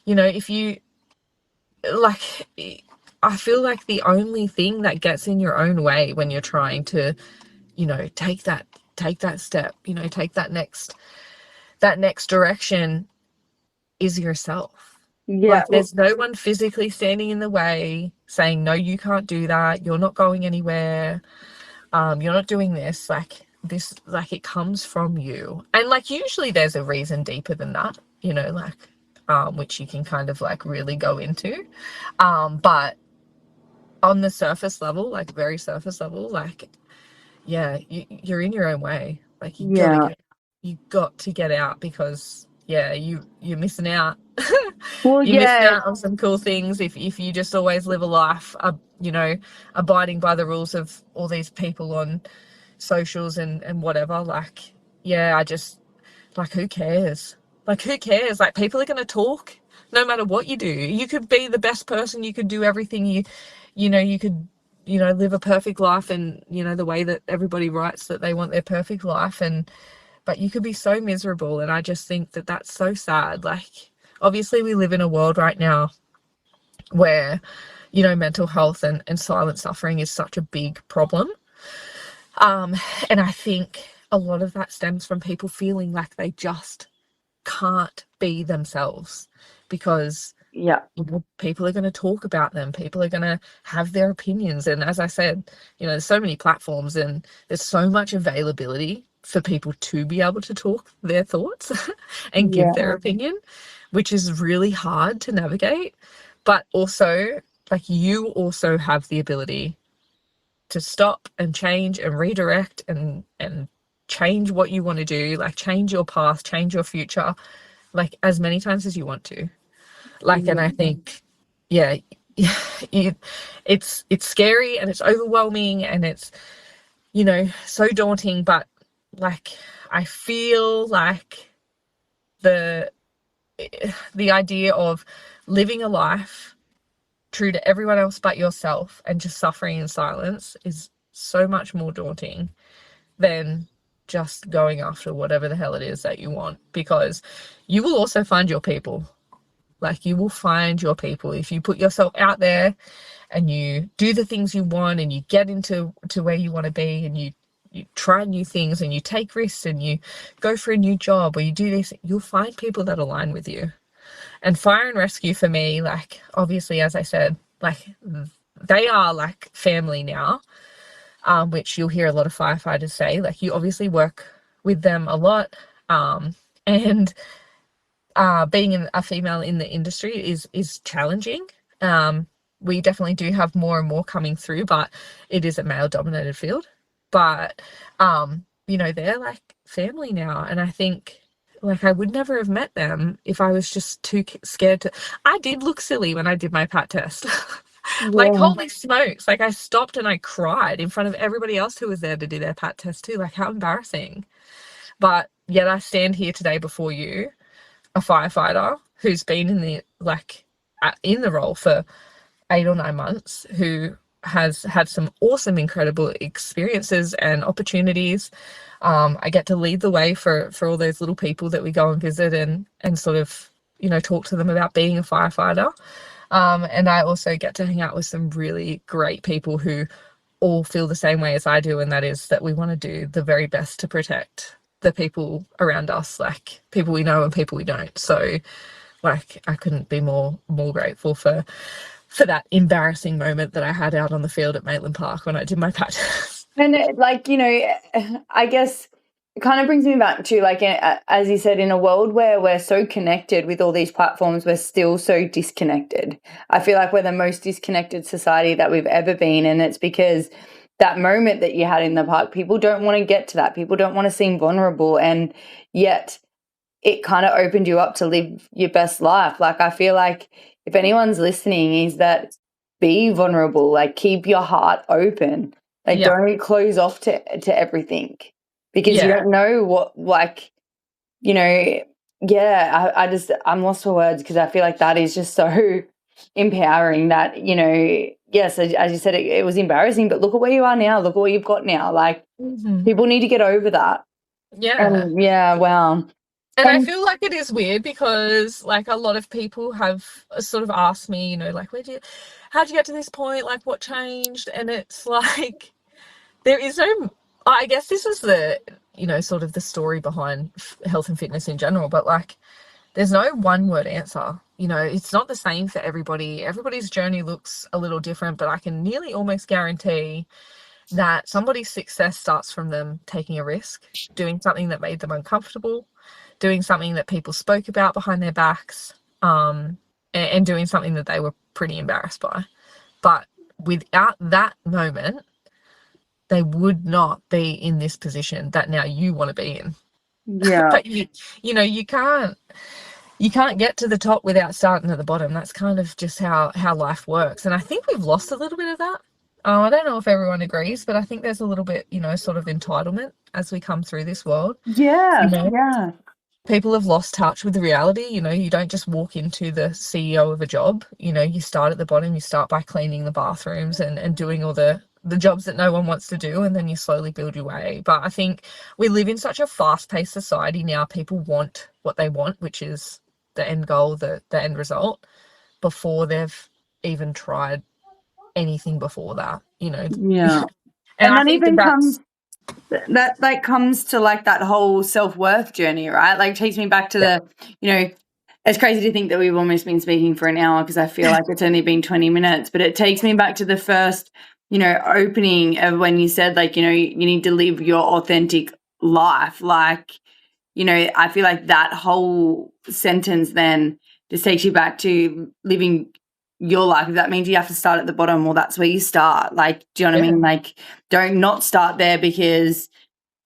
if you, like, I feel like the only thing that gets in your own way when you're trying to, take that step, take that next direction, is yourself. Yeah. Like, there's no one physically standing in the way saying, no, you can't do that, you're not going anywhere, you're not doing this. Like, it comes from you. And like, usually there's a reason deeper than that, which you can kind of like really go into. But on the surface level, like very surface level, like, yeah, you're in your own way. Like, you got to get out, because you're missing out. Well, You're missing out on some cool things if you just always live a life, abiding by the rules of all these people on socials and whatever. Like, I just, like, who cares? Like, who cares? Like, people are going to talk no matter what you do. You could be the best person, you could do everything, you could live a perfect life, and the way that everybody writes that they want their perfect life, but you could be so miserable. And I just think that that's so sad. Like, obviously we live in a world right now where mental health and silent suffering is such a big problem, and I think a lot of that stems from people feeling like they just can't be themselves, because people are going to talk about them, people are going to have their opinions. And as I said, there's so many platforms, and there's so much availability for people to be able to talk their thoughts and give their opinion, which is really hard to navigate. But also, like, you also have the ability to stop and change and redirect and change what you want to do, like change your past, change your future, like as many times as you want to. Like, and I think, it's scary and it's overwhelming and it's, so daunting, but like, I feel like the idea of living a life true to everyone else but yourself and just suffering in silence is so much more daunting than just going after whatever the hell it is that you want, because you will also find your people. Like, you will find your people if you put yourself out there and you do the things you want and you get into where you want to be, and you try new things and you take risks and you go for a new job, or you do this, you'll find people that align with you. And fire and rescue for me, like, obviously, as I said, like, they are like family now, which you'll hear a lot of firefighters say. Like, you obviously work with them a lot, and being a female in the industry is challenging. We definitely do have more and more coming through, but it is a male dominated field. But you know, they're like family now, and I think, like, I would never have met them if I was just too scared to. I did look silly when I did my PAT test. Like, Yeah. holy smokes, like, I stopped and I cried in front of everybody else who was there to do their PAT test too. Like, how embarrassing. But yet I stand here today before you, a firefighter who's been in the in the role for 8 or 9 months, who has had some awesome, incredible experiences and opportunities. I get to lead the way for all those little people that we go and visit and sort of, you know, talk to them about being a firefighter. And I also get to hang out with some really great people who all feel the same way as I do, and that is that we want to do the very best to protect the people around us, like people we know and people we don't. So, like, I couldn't be more grateful for that embarrassing moment that I had out on the field at Maitland Park when I did my PAT test. And like, you know, I guess it kind of brings me back to, like, as you said, in a world where we're so connected with all these platforms, we're still so disconnected. I feel like we're the most disconnected society that we've ever been. And it's because that moment that you had in the park, people don't want to get to that. People don't want to seem vulnerable. And yet it kind of opened you up to live your best life. Like, I feel like if anyone's listening, is that be vulnerable, like, keep your heart open. Like, Yeah. don't close off to everything, because you Yeah. don't know what, like, you know, I'm lost for words, because I feel like that is just so empowering that, you know, yes, as you said, it was embarrassing, but look at where you are now. Look at what you've got now. Like, people need to get over that. Yeah. And yeah, wow. And I feel like it is weird because, like, a lot of people have sort of asked me, you know, like, how'd you get to this point? Like, what changed? And it's like, there is no, I guess this is the, you know, sort of the story behind health and fitness in general, but, like, there's no one word answer. You know, it's not the same for everybody. Everybody's journey looks a little different, but I can nearly almost guarantee that somebody's success starts from them taking a risk, doing something that made them uncomfortable, doing something that people spoke about behind their backs, and doing something that they were pretty embarrassed by. But without that moment, they would not be in this position that now you want to be in. Yeah. But you know, you can't get to the top without starting at the bottom. That's kind of just how life works. And I think we've lost a little bit of that. I don't know if everyone agrees, but I think there's a little bit, you know, sort of entitlement as we come through this world. Yeah. You know? Yeah. People have lost touch with the reality. You know, you don't just walk into the CEO of a job. You know, you start at the bottom. You start by cleaning the bathrooms and doing all the jobs that no one wants to do, and then you slowly build your way. But I think we live in such a fast-paced society now. People want what they want, which is the end goal, the end result, before they've even tried anything before that, you know. Yeah. And I that think even that's that like comes to, like, that whole self-worth journey, right? Like, takes me back to the, you know, it's crazy to think that we've almost been speaking for an hour, because I feel like it's only been 20 minutes, but it takes me back to the first, you know, opening of when you said, like, you know, you need to live your authentic life. Like, you know, I feel like that whole sentence then just takes you back to living your life. If that means you have to start at the bottom, well, that's where you start. Like, do you know what I mean? Like, don't not start there because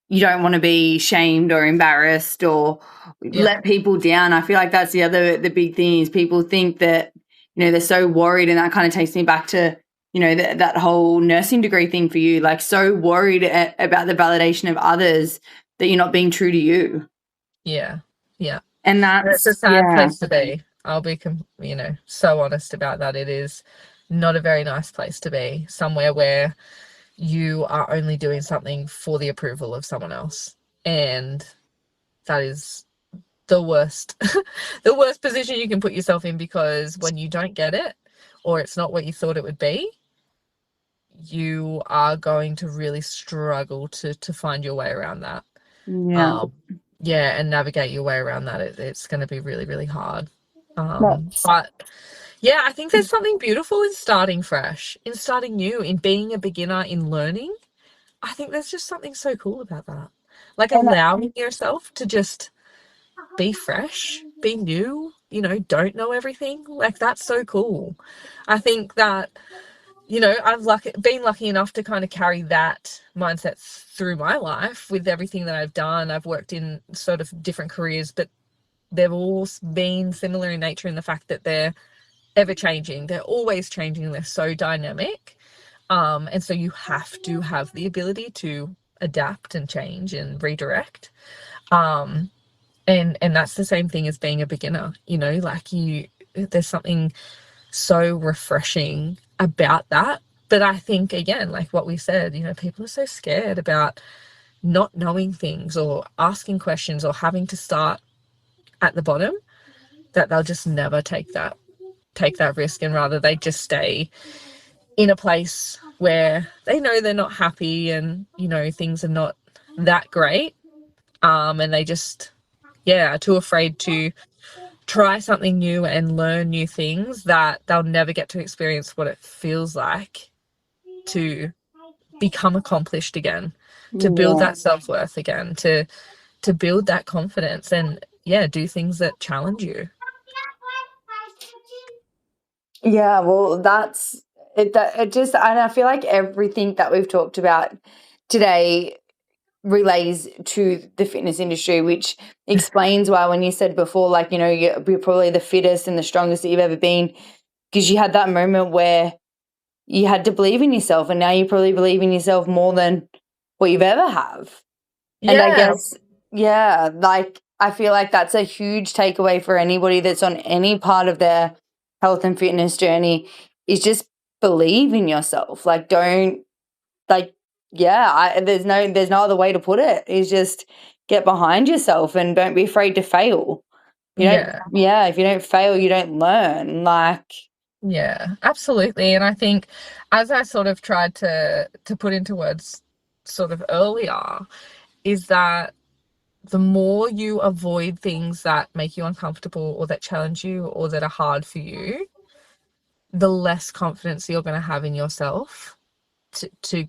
you don't want to be shamed or embarrassed or let people down. I feel like that's the big thing is people think that, you know, they're so worried, and that kind of takes me back to, you know, that whole nursing degree thing for you, like, so worried about the validation of others that you're not being true to you. Yeah. And It's a sad place to be. I'll be, you know, so honest about that. It is not a very nice place to be, somewhere where you are only doing something for the approval of someone else. And that is the worst the worst position you can put yourself in, because when you don't get it, or it's not what you thought it would be, you are going to really struggle to find your way around that. Yeah. Yeah, and navigate your way around that. It's going to be really, really hard. That's But yeah, I think there's something beautiful in starting fresh, in starting new, in being a beginner, in learning. I think there's just something so cool about that. Like and allowing yourself to just be fresh, be new, don't know everything. Like, that's so cool. I think that, I've been lucky enough to kind of carry that mindset through my life with everything that I've done. I've worked in sort of different careers, but they've all been similar in nature in the fact that they're ever changing. They're always changing. They're so dynamic. And so you have to have the ability to adapt and change and redirect. And that's the same thing as being a beginner, like there's something so refreshing about that. But I think, again, like what we said, people are so scared about not knowing things or asking questions or having to start at the bottom, that they'll just never take that risk, and rather they just stay in a place where they know they're not happy, and things are not that great, and they just are too afraid to try something new and learn new things, that they'll never get to experience what it feels like to become accomplished again, to build yeah. that self-worth again, to build that confidence, and do things that challenge you. Yeah, well, that's it. That it just, and I feel like everything that we've talked about today relates to the fitness industry, which explains why when you said before, like, you're probably the fittest and the strongest that you've ever been, because you had that moment where you had to believe in yourself, and now you probably believe in yourself more than what you've ever have. And I Yeah, guess, yeah, like I feel like that's a huge takeaway for anybody that's on any part of their health and fitness journey, is just believe in yourself. Like, don't, like, yeah, there's no other way to put it. Is just get behind yourself and don't be afraid to fail. You don't, yeah. yeah, if you don't fail, you don't learn. Like, Yeah, absolutely. And I think, as I sort of tried to put into words sort of earlier, is that the more you avoid things that make you uncomfortable or that challenge you or that are hard for you, the less confidence you're going to have in yourself to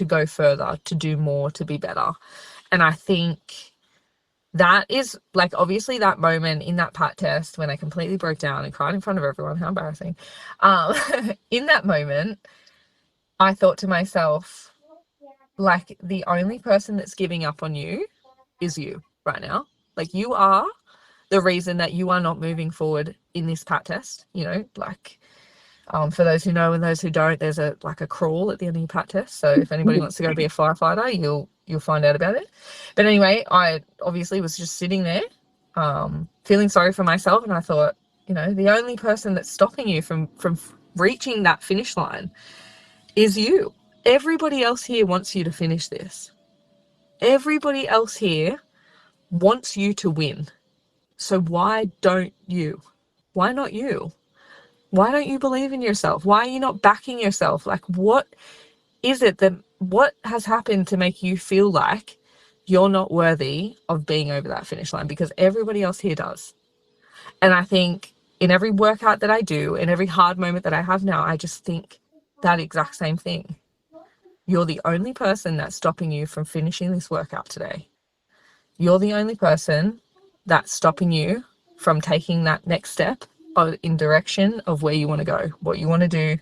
go further, to do more, to be better. And I think that is, like, obviously that moment in that PAT test when I completely broke down and cried in front of everyone, how embarrassing. In that moment, I thought to myself, like, the only person that's giving up on you is you right now. Like, you are the reason that you are not moving forward in this PAT test. Like, for those who know and those who don't, there's a crawl at the end of your PAT test. So if anybody wants to go be a firefighter, you'll find out about it. But anyway, I obviously was just sitting there, feeling sorry for myself, and I thought, the only person that's stopping you from reaching that finish line is you. Everybody else here wants you to finish this. Everybody else here wants you to win. So why don't you? Why not you? Why don't you believe in yourself? Why are you not backing yourself? Like, what is it what has happened to make you feel like you're not worthy of being over that finish line? Because everybody else here does. And I think in every workout that I do, in every hard moment that I have now, I just think that exact same thing. You're the only person that's stopping you from finishing this workout today. You're the only person that's stopping you from taking that next step in direction of where you want to go, what you want to do,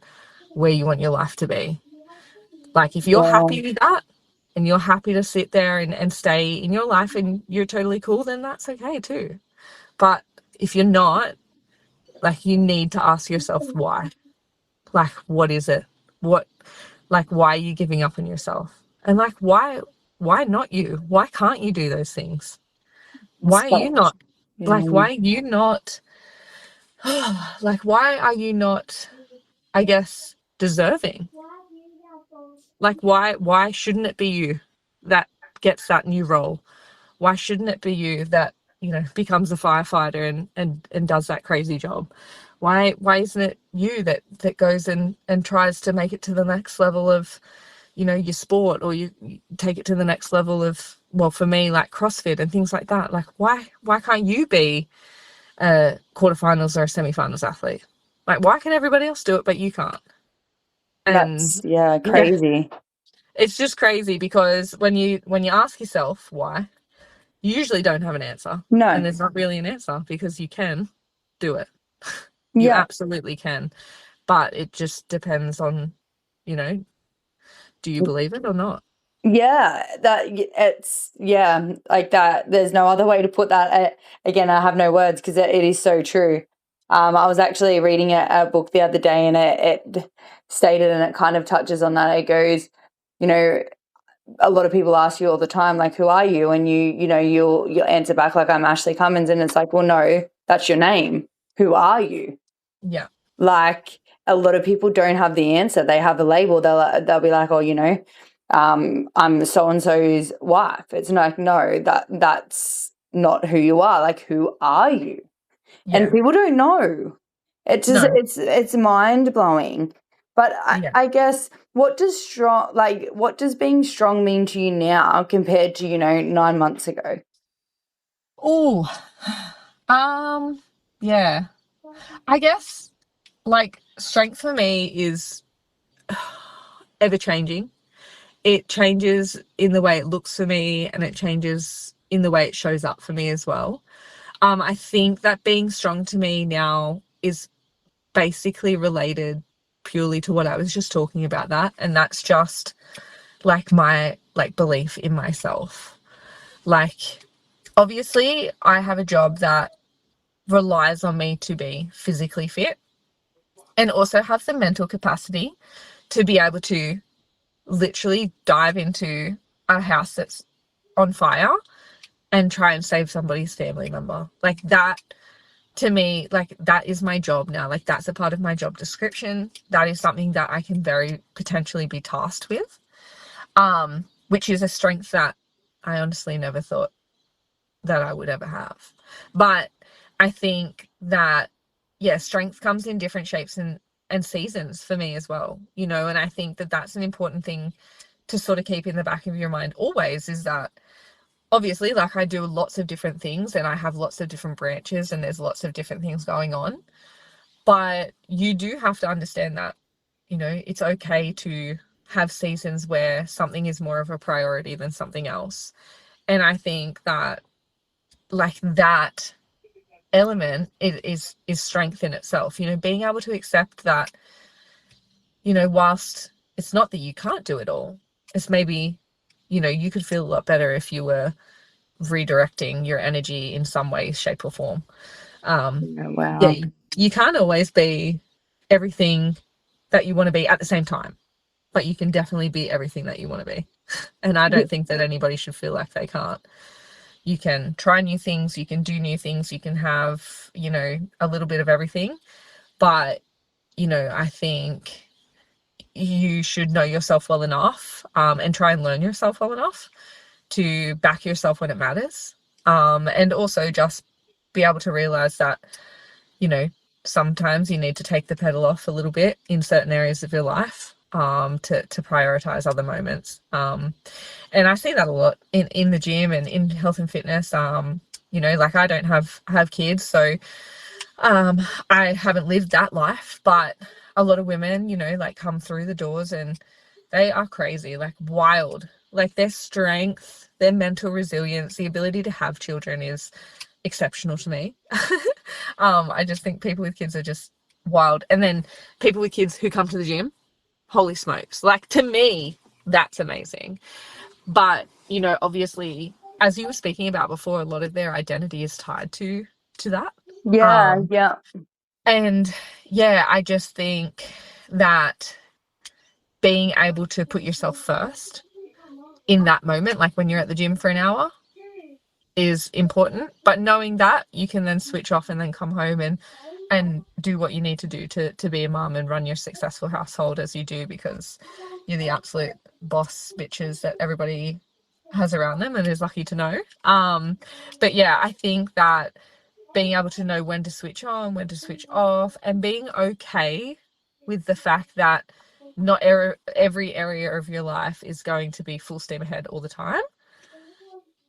where you want your life to be. Like, if you're yeah, happy with that and you're happy to sit there and stay in your life and you're totally cool, then that's okay too. But if you're not, like, you need to ask yourself why. Like, what is it? Why are you giving up on yourself? And like, why not you? Why can't you do those things? Why are you not, yeah, like, why are you not, like, why are you not, I guess, deserving? Like, why shouldn't it be you that gets that new role, why shouldn't it be you that, you know, becomes a firefighter and does that crazy job? Why isn't it you that goes and tries to make it to the next level of, you know, your sport, or you take it to the next level of, well, for me, like CrossFit and things like that? Like, why can't you be a quarterfinals or a semifinals athlete? Like, why can everybody else do it but you can't? And That's yeah, crazy. it's just crazy, because when you ask yourself why, you usually don't have an answer. No. And there's not really an answer, because you can do it. You Yeah. absolutely can. But it just depends on, you know, do you believe it or not? Yeah, like that. There's no other way to put that. Again, I have no words, because it is so true. I was actually reading a book the other day, and it stated, and it kind of touches on that. It goes, you know, a lot of people ask you all the time, like, who are you? And you'll answer back like, I'm Ashley Cummins, and it's like, well, no, that's your name. Who are you? Yeah. Like, a lot of people don't have the answer. They have a label. They'll be like, oh, you know, I'm so and so's wife. It's like, no, that's not who you are. Like, who are you? Yeah. And people don't know. It's just No. it's mind blowing. But Yeah. I guess, what does being strong mean to you now compared to, 9 months ago? Oh, yeah. I guess, like, strength for me is ever changing. It changes in the way it looks for me, and it changes in the way it shows up for me as well. I think that being strong to me now is basically related purely to what I was just talking about, that, and that's just like my belief in myself. Like, obviously I have a job that relies on me to be physically fit, and also have the mental capacity to be able to literally dive into a house that's on fire and try and save somebody's family member. Like, that, to me, like, that is my job now. Like, that's a part of my job description. That is something that I can very potentially be tasked with, which is a strength that I honestly never thought that I would ever have. But I think that, yeah, strength comes in different shapes and seasons for me as well, you know. And I think that that's an important thing to sort of keep in the back of your mind always, is that obviously, like, I do lots of different things, and I have lots of different branches, and there's lots of different things going on. But you do have to understand that, you know, it's okay to have seasons where something is more of a priority than something else. And I think that, like, that element is strength in itself, you know, being able to accept that, you know, whilst it's not that you can't do it all, it's maybe, you know, you could feel a lot better if you were redirecting your energy in some way, shape or form. Wow. Yeah, you can't always be everything that you want to be at the same time, but you can definitely be everything that you want to be. And I don't think that anybody should feel like they can't. You can try new things, you can do new things, you can have, you know, a little bit of everything. But, you know, I think you should know yourself well enough, and try and learn yourself well enough to back yourself when it matters. And also just be able to realize that, you know, sometimes you need to take the pedal off a little bit in certain areas of your life, to prioritize other moments. And I see that a lot in the gym and in health and fitness. You know, like, I don't have kids, so I haven't lived that life, but a lot of women, you know, like, come through the doors and they are crazy, like, wild. Like, their strength, their mental resilience, the ability to have children is exceptional to me. I just think people with kids are just wild. And then people with kids who come to the gym, holy smokes. Like, to me, that's amazing. But, you know, obviously, as you were speaking about before, a lot of their identity is tied to that. Yeah, yeah. And yeah, I just think that being able to put yourself first in that moment, like when you're at the gym for an hour, is important. But knowing that, you can then switch off and then come home and do what you need to do to be a mum and run your successful household as you do, because you're the absolute boss bitches that everybody has around them and is lucky to know. But yeah, I think that being able to know when to switch on, when to switch off, and being okay with the fact that not every area of your life is going to be full steam ahead all the time.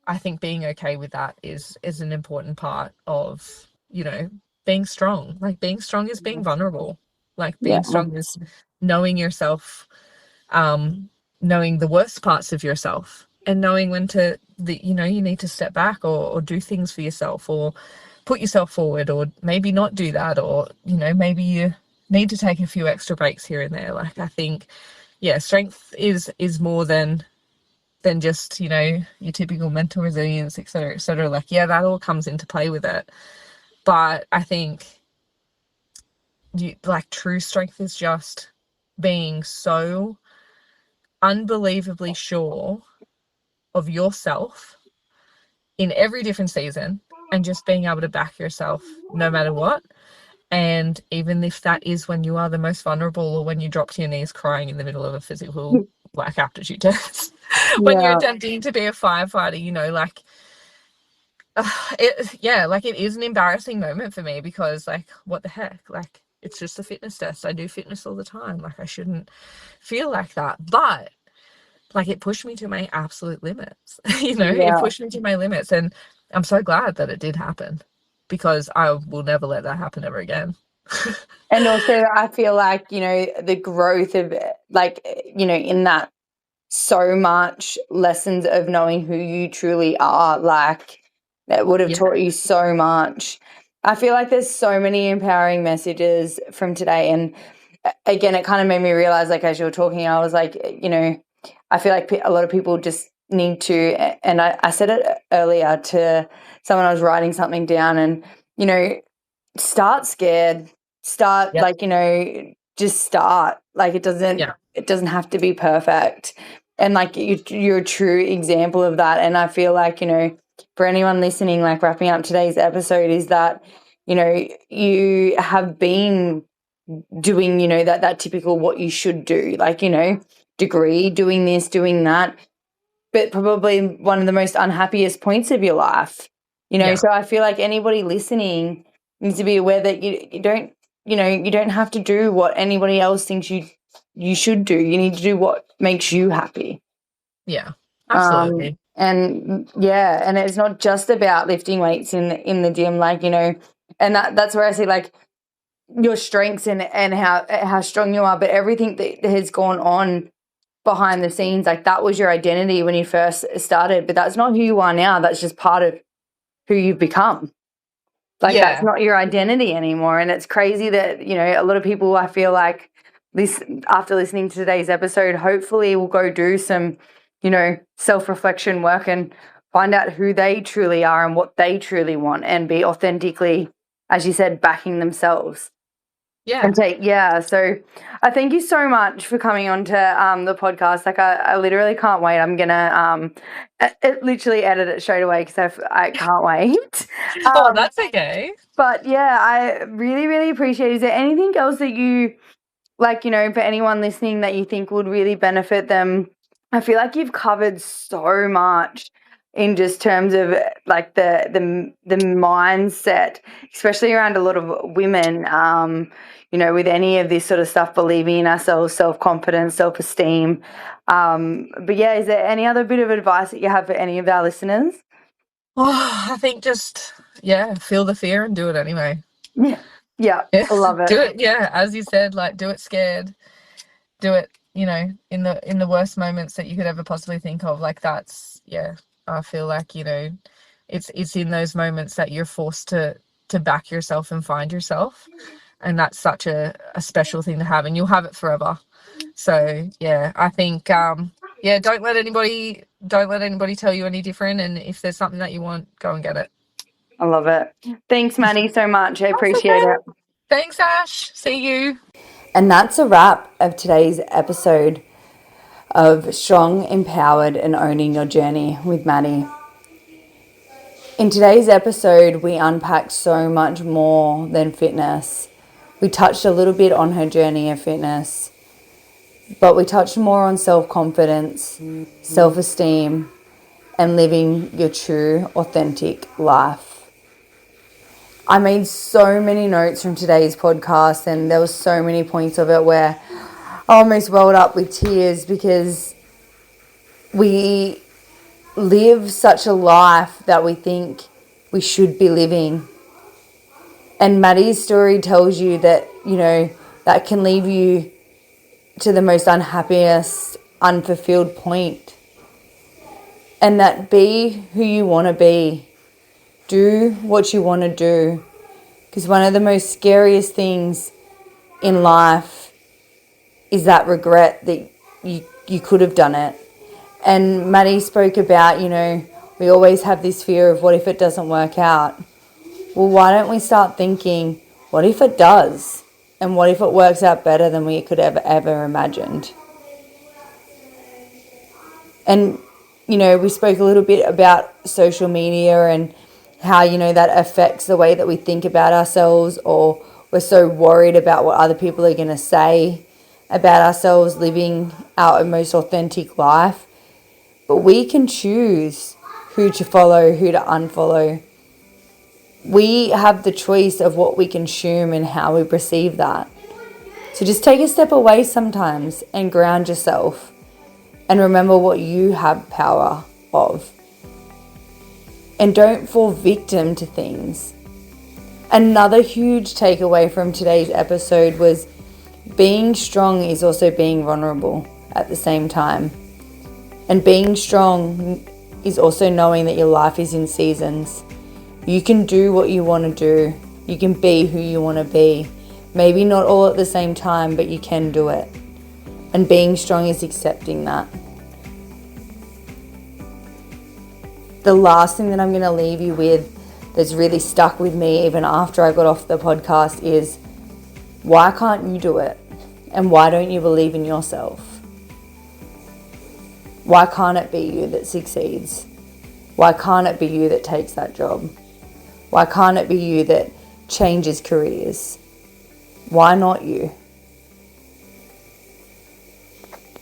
I think being okay with that is an important part of, being strong. Like, being strong is being vulnerable. Like, Yeah. being strong is knowing yourself, knowing the worst parts of yourself, and knowing when you need to step back, or do things for yourself, or put yourself forward, or maybe not do that, or maybe you need to take a few extra breaks here and there. Like, I think, yeah, strength is more than just your typical mental resilience, etc., etc. Like, yeah, that all comes into play with it, but I think true strength is just being so unbelievably sure of yourself in every different season, and just being able to back yourself no matter what. And even if that is when you are the most vulnerable, or when you drop to your knees crying in the middle of a physical aptitude test, when you're Yeah. attempting to be a firefighter, it is an embarrassing moment for me, because, like, what the heck, like, it's just a fitness test. I do fitness all the time. Like, I shouldn't feel like that. But, like, it pushed me to my absolute limits. It pushed me to my limits, and I'm so glad that it did happen, because I will never let that happen ever again. And also, I feel like, the growth of, like, in that, so much lessons of knowing who you truly are, like, that would have taught you so much. I feel like there's so many empowering messages from today. And again, it kind of made me realize, like, as you were talking, I was like, I feel like a lot of people just need to, and I said it earlier to someone, I was writing something down, and, start scared, start like, just start. Like, it doesn't have to be perfect. And, like, you're a true example of that. And I feel like, for anyone listening, like, wrapping up today's episode, is that, you have been doing, that typical what you should do, like, degree, doing this, doing that, but probably one of the most unhappiest points of your life, So I feel like anybody listening needs to be aware that you don't, you don't have to do what anybody else thinks you should do. You need to do what makes you happy. Yeah, absolutely. And it's not just about lifting weights in the gym, like, and that's where I see, like, your strengths and how strong you are, but everything that has gone on behind the scenes, like, that was your identity when you first started, but that's not who you are now. That's just part of who you've become. Like, that's not your identity anymore. And it's crazy that, a lot of people, I feel like, this, after listening to today's episode, hopefully will go do some, self-reflection work and find out who they truly are and what they truly want, and be authentically, as you said, backing themselves. And so I thank you so much for coming on to the podcast. Like, I literally can't wait. I'm gonna literally edit it straight away, because I can't wait. Oh, that's okay. But yeah, I really, really appreciate it. Is there anything else that you, like, for anyone listening, that you think would really benefit them? I feel like you've covered so much in just terms of, like, the mindset, especially around a lot of women, with any of this sort of stuff, believing in ourselves, self-confidence, self-esteem. But yeah, is there any other bit of advice that you have for any of our listeners? Oh, I think just, feel the fear and do it anyway. Yeah, I love it. Do it, as you said, like, do it scared. Do it, in the worst moments that you could ever possibly think of. Like, that's, I feel like, it's in those moments that you're forced to back yourself and find yourself. And that's such a special thing to have, and you'll have it forever. So, I think, don't let anybody tell you any different. And if there's something that you want, go and get it. I love it. Thanks, Maddi, so much. I appreciate it. Thanks, Ash. See you. And that's a wrap of today's episode of Strong, Empowered and Owning Your Journey with Maddi. In today's episode, we unpacked so much more than fitness. We touched a little bit on her journey of fitness, but we touched more on self-confidence, self-esteem, and living your true, authentic life. I made so many notes from today's podcast, and there was so many points of it where I almost welled up with tears, because we live such a life that we think we should be living. And Maddi's story tells you that, that can leave you to the most unhappiest, unfulfilled point. And that be who you want to be. Do what you want to do. Because one of the most scariest things in life is that regret that you could have done it. And Maddi spoke about, we always have this fear of what if it doesn't work out. Well, why don't we start thinking, what if it does? And what if it works out better than we could ever imagined? And, we spoke a little bit about social media and how, that affects the way that we think about ourselves, or we're so worried about what other people are going to say about ourselves living our most authentic life. But we can choose who to follow, who to unfollow. We have the choice of what we consume and how we perceive that. So just take a step away sometimes and ground yourself and remember what you have power of. And don't fall victim to things. Another huge takeaway from today's episode was being strong is also being vulnerable at the same time. And being strong is also knowing that your life is in seasons. You can do what you want to do. You can be who you want to be. Maybe not all at the same time, but you can do it. And being strong is accepting that. The last thing that I'm going to leave you with that's really stuck with me even after I got off the podcast is, why can't you do it? And why don't you believe in yourself? Why can't it be you that succeeds? Why can't it be you that takes that job? Why can't it be you that changes careers? Why not you?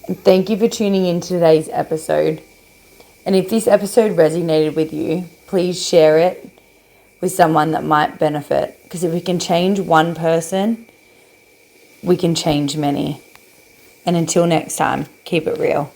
And thank you for tuning in to today's episode. And if this episode resonated with you, please share it with someone that might benefit. Because if we can change one person, we can change many. And until next time, keep it real.